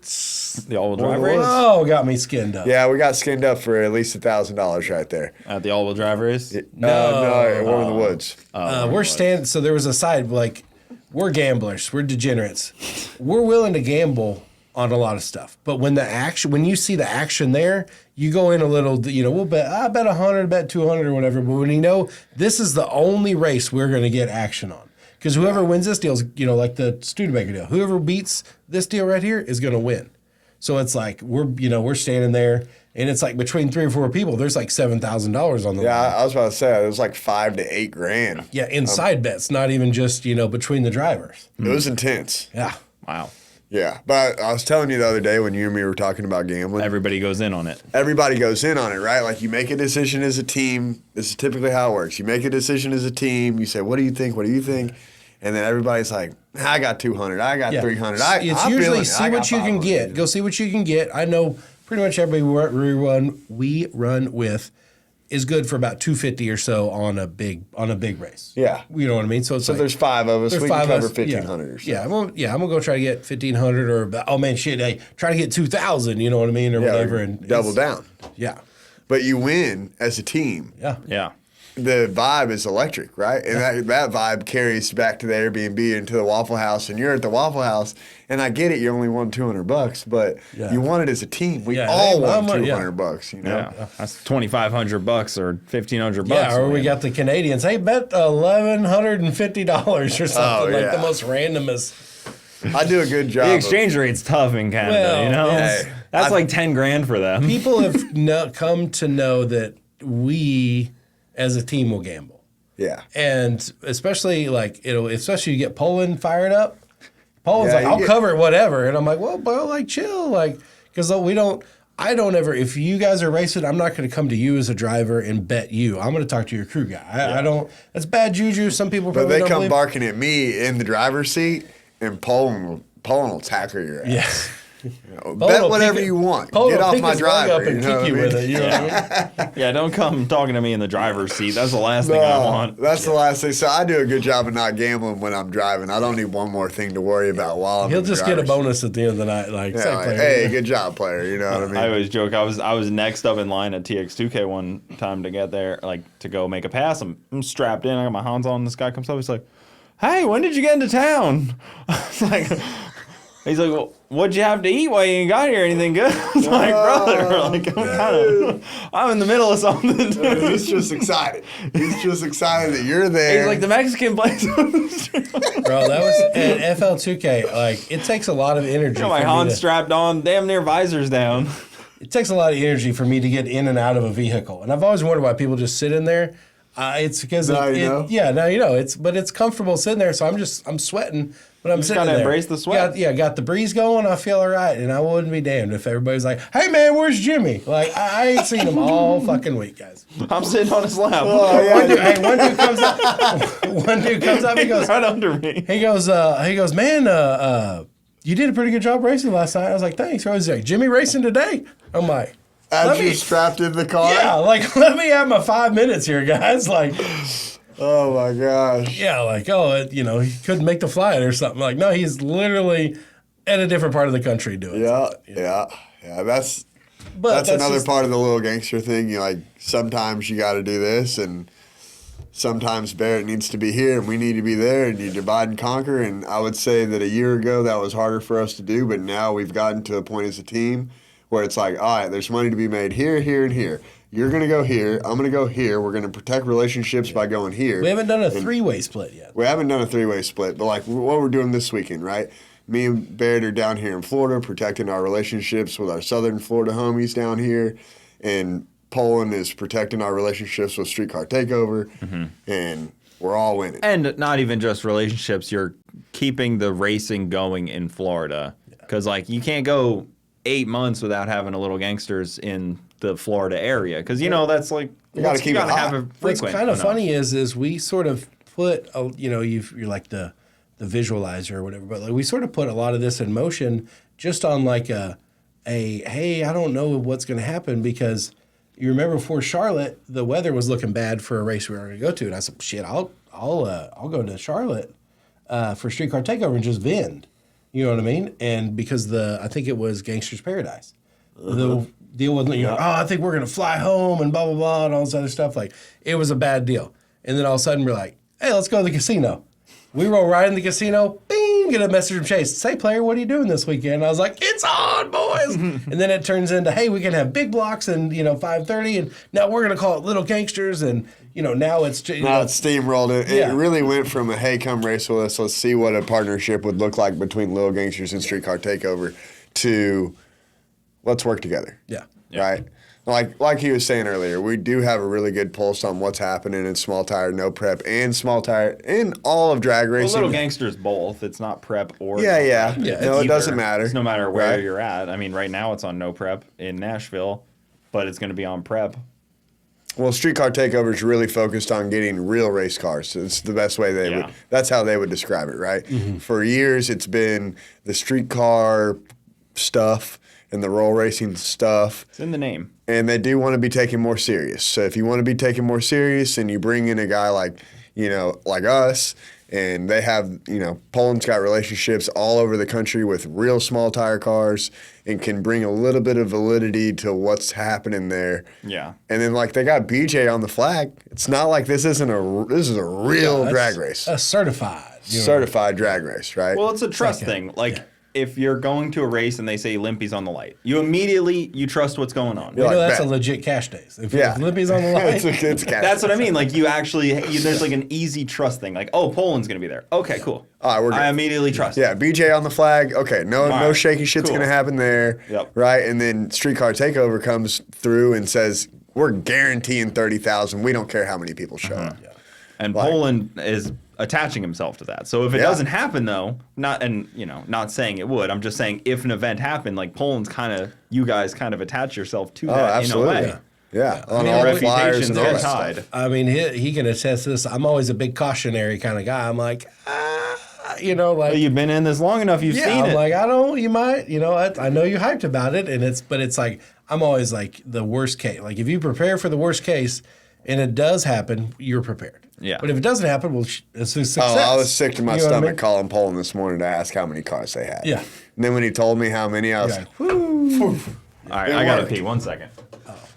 The all-wheel drive race? Oh, got me skinned up. Yeah, we got skinned up for at least $1,000 right there. At the all-wheel drive race? No, War in the Woods. We're standing. So there was a side like we're gamblers. We're degenerates. We're willing to gamble on a lot of stuff, but when you see the action there, you go in a little. We'll bet. I bet 100, bet 200 or whatever. But when this is the only race we're going to get action on, because whoever wins this deal is like the Studebaker deal. Whoever beats this deal right here is going to win. So it's like we're standing there. And it's like between 3 or 4 people, there's like $7,000 on the Yeah, line. I was about to say it was like $5,000 to $8,000. Yeah, inside bets, not even just between the drivers. It was intense. Yeah. Wow. Yeah, but I was telling you the other day when you and me were talking about gambling. Everybody goes in on it. Everybody goes in on it, right? Like you make a decision as a team. This is typically how it works. You make a decision as a team. You say, "What do you think? What do you think?" And then everybody's like, "I got 200. I got 300. It's I'm usually feeling it. see I got what you can 500." get. Go see what you can get. I know pretty much everybody we run with is good for about 250 or so on a big race. Yeah. You know what I mean? So it's like, there's 5 of us. there's We five can of cover us. 1,500 or so. Yeah, I'm gonna go try to get 1,500 or oh man, shit, hey, try to get 2,000. You know what I mean, or Yeah, whatever, or and double down. Yeah, But you win as a team. yeah, Yeah. The vibe is electric, right? And that vibe carries back to the Airbnb and to the Waffle House. And you're at the Waffle House, and I get it, you only won $200, but Yeah. you won it as a team. We Yeah, all hey, won mama, yeah. $200, you know? Yeah. That's $2,500 or $1,500. yeah. Or we man. got the Canadians. Hey, bet $1,150 or something like yeah. the most randomest. I do a good job. The exchange rate's tough in Canada, Well, you know? it's- That's like 10 grand for them. People have come to know that we, as a team, will gamble. Yeah. And especially especially you get Poland fired up. Poland's Yeah, like, you I'll get- cover it, whatever. And I'm like, well, bro, like chill, like, because I don't ever. If you guys are racing, I'm not going to come to you as a driver and bet you. I'm going to talk to your crew guy. I don't. That's bad juju. Some people But probably they don't come believe. barking at me in the driver's seat, and Poland will tackle your ass. Yes. You know, Poland bet will whatever pick you want. Poland Get will off pick my his leg driver. up and you know kick you what I with mean? it. You know what I mean? Yeah, don't come talking to me in the driver's seat. That's the last thing I want. That's the last thing. So I do a good job of not gambling when I'm driving. I don't need one more thing to worry about while I'm He'll in the just get a driver's bonus at the end of the night, like, seat. say, Yeah, like, player. hey, good job, player. You know what I mean? I always joke. I was next up in line at TX2K one time to get there, like to go make a pass. I'm strapped in. I got my hands on. This guy comes up. He's like, "Hey, when did you get into town?" I was like, he's like, "Well, what'd you have to eat while you ain't got here? Anything good?" I was like, "Brother, like I'm in the middle of something." He's just excited. He's just excited that you're there. He's like the Mexican place. Bro, that was at FL2K. Like, it takes a lot of energy. Got my for me hands to- strapped on, damn near visors down. It takes a lot of energy for me to get in and out of a vehicle, and I've always wondered why people just sit in there. It's because Now you know? yeah, now you know. It's comfortable sitting there, so I'm sweating, but I'm just sitting gotta there. embrace the sweat. Got the breeze going. I feel all right, and I wouldn't be damned if everybody's like, "Hey man, where's Jimmy?" Like I ain't seen him all fucking week, guys. I'm sitting on his lap. One dude comes up. One dude comes up. He goes, right under me. He goes, man, you did a pretty good job racing last night. I was like, thanks. I was like, Jimmy racing today. I'm like, As you're strapped in the car? yeah, like let me have my 5 minutes here, guys. Like, Oh, my gosh. yeah, like, he couldn't make the flight or something. Like, no, he's literally at a different part of the country doing it. Yeah. That's But another just- part of the little gangster thing. You like sometimes you got to do this, and sometimes Barrett needs to be here, and we need to be there, and you divide and conquer. And I would say that a year ago that was harder for us to do, but now we've gotten to a point as a team where it's like, all right, there's money to be made here, here, and here. You're gonna go here. I'm gonna go here. We're gonna protect relationships by going here. We haven't done a three-way split yet. We haven't done a three-way split, but like what we're doing this weekend, right? Me and Barrett are down here in Florida protecting our relationships with our southern Florida homies down here, and Poland is protecting our relationships with Streetcar Takeover, and we're all winning. And not even just relationships, you're keeping the racing going in Florida. Because, like, you can't go 8 months without having a little Gangsters in the Florida area. Because, that's like, You gotta keep it hot. have a What's frequent. kind of enough. funny is we sort of put, you're like the visualizer or whatever, but like we sort of put a lot of this in motion just on like hey, I don't know what's going to happen because you remember before Charlotte, the weather was looking bad for a race we were going to go to, and I said, shit, I'll go to Charlotte for Streetcar Takeover and just vend. You know what I mean? And because I think it was Gangsters Paradise. The deal wasn't, I think we're going to fly home and blah, blah, blah, and all this other stuff. Like, it was a bad deal. And then all of a sudden, we're like, hey, let's go to the casino. We roll right in the casino, bing, get a message from Chase. Say, player, what are you doing this weekend? I was like, it's on, boys. And then it turns into, hey, we can have big blocks and, 5:30, and now we're going to call it Little Gangsters, and, now it's... Now it's steamrolled. It Yeah. really went from a, hey, come race with us, let's see what a partnership would look like between Little Gangsters and Streetcar Takeover, to let's work together. Yeah. Right? Like he was saying earlier, we do have a really good pulse on what's happening in small tire, no prep, and small tire, in all of drag Well, racing. Little Gangsters both. It's not prep or Yeah. Yeah, No, it either. doesn't matter. It's no matter where Right? you're at. I mean, right now it's on no prep in Nashville, but it's going to be on prep. Well, Streetcar Takeover is really focused on getting real race cars. It's the best way they Yeah. would. That's how they would describe it, right? For years, it's been the streetcar stuff, and the roll racing stuff. It's in the name. And they do want to be taken more serious. So if you want to be taken more serious and you bring in a guy like, like us, and they have, Poland's got relationships all over the country with real small tire cars and can bring a little bit of validity to what's happening there. Yeah. And then they got BJ on the flag. It's not like this is a real drag race. A certified. Certified drag race, right? Well, it's a trust thing. If you're going to a race and they say Limpy's on the light, you immediately trust what's going on. That's a legit cash days. If Limpy's on the light, it's cash. That's what I mean. You actually, there's an easy trust thing. Poland's going to be there. Okay, cool. All right, we're good. I immediately trust. Yeah, BJ on the flag. Okay, no right, shaky shit's cool. going to happen there. Yep. Right? And then Streetcar Takeover comes through and says, we're guaranteeing 30,000. We don't care how many people show up. Yeah. And Poland is attaching himself to that. So if it doesn't happen though, not saying it would, I'm just saying if an event happened, Poland's you guys attach yourself to that absolutely. in a way. Yeah. On all all the flyers reputations and all get that stuff. tied. I mean, he can attest to this. I'm always a big cautionary kind of guy. I'm like, Well, you've been in this long enough, you've seen I'm it. like, you might, I know you hyped about it, but it's I'm always the worst case. If you prepare for the worst case and it does happen, you're prepared. Yeah. But if it doesn't happen, well, it's a success. Oh, I was sick to my You know what I stomach mean? calling Poland this morning to ask how many cars they had. Yeah. And then when he told me how many, I was like, All right, I gotta worked. pee. 1 second.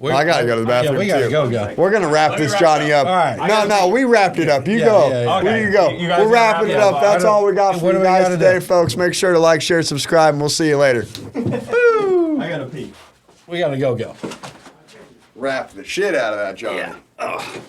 I got to go to the bathroom Yeah, we gotta too. go. We're going to wrap this Johnny up. All right. No, we wrapped it up. You Yeah, go. yeah, yeah. Okay. You go. You guys We're gonna wrapping wrap it it up. up? That's all we got for What you do we guys gotta today, do? folks. Make sure to like, share, subscribe, and we'll see you later. I gotta pee. We gotta go. Wrap the shit out of that, Johnny. Yeah.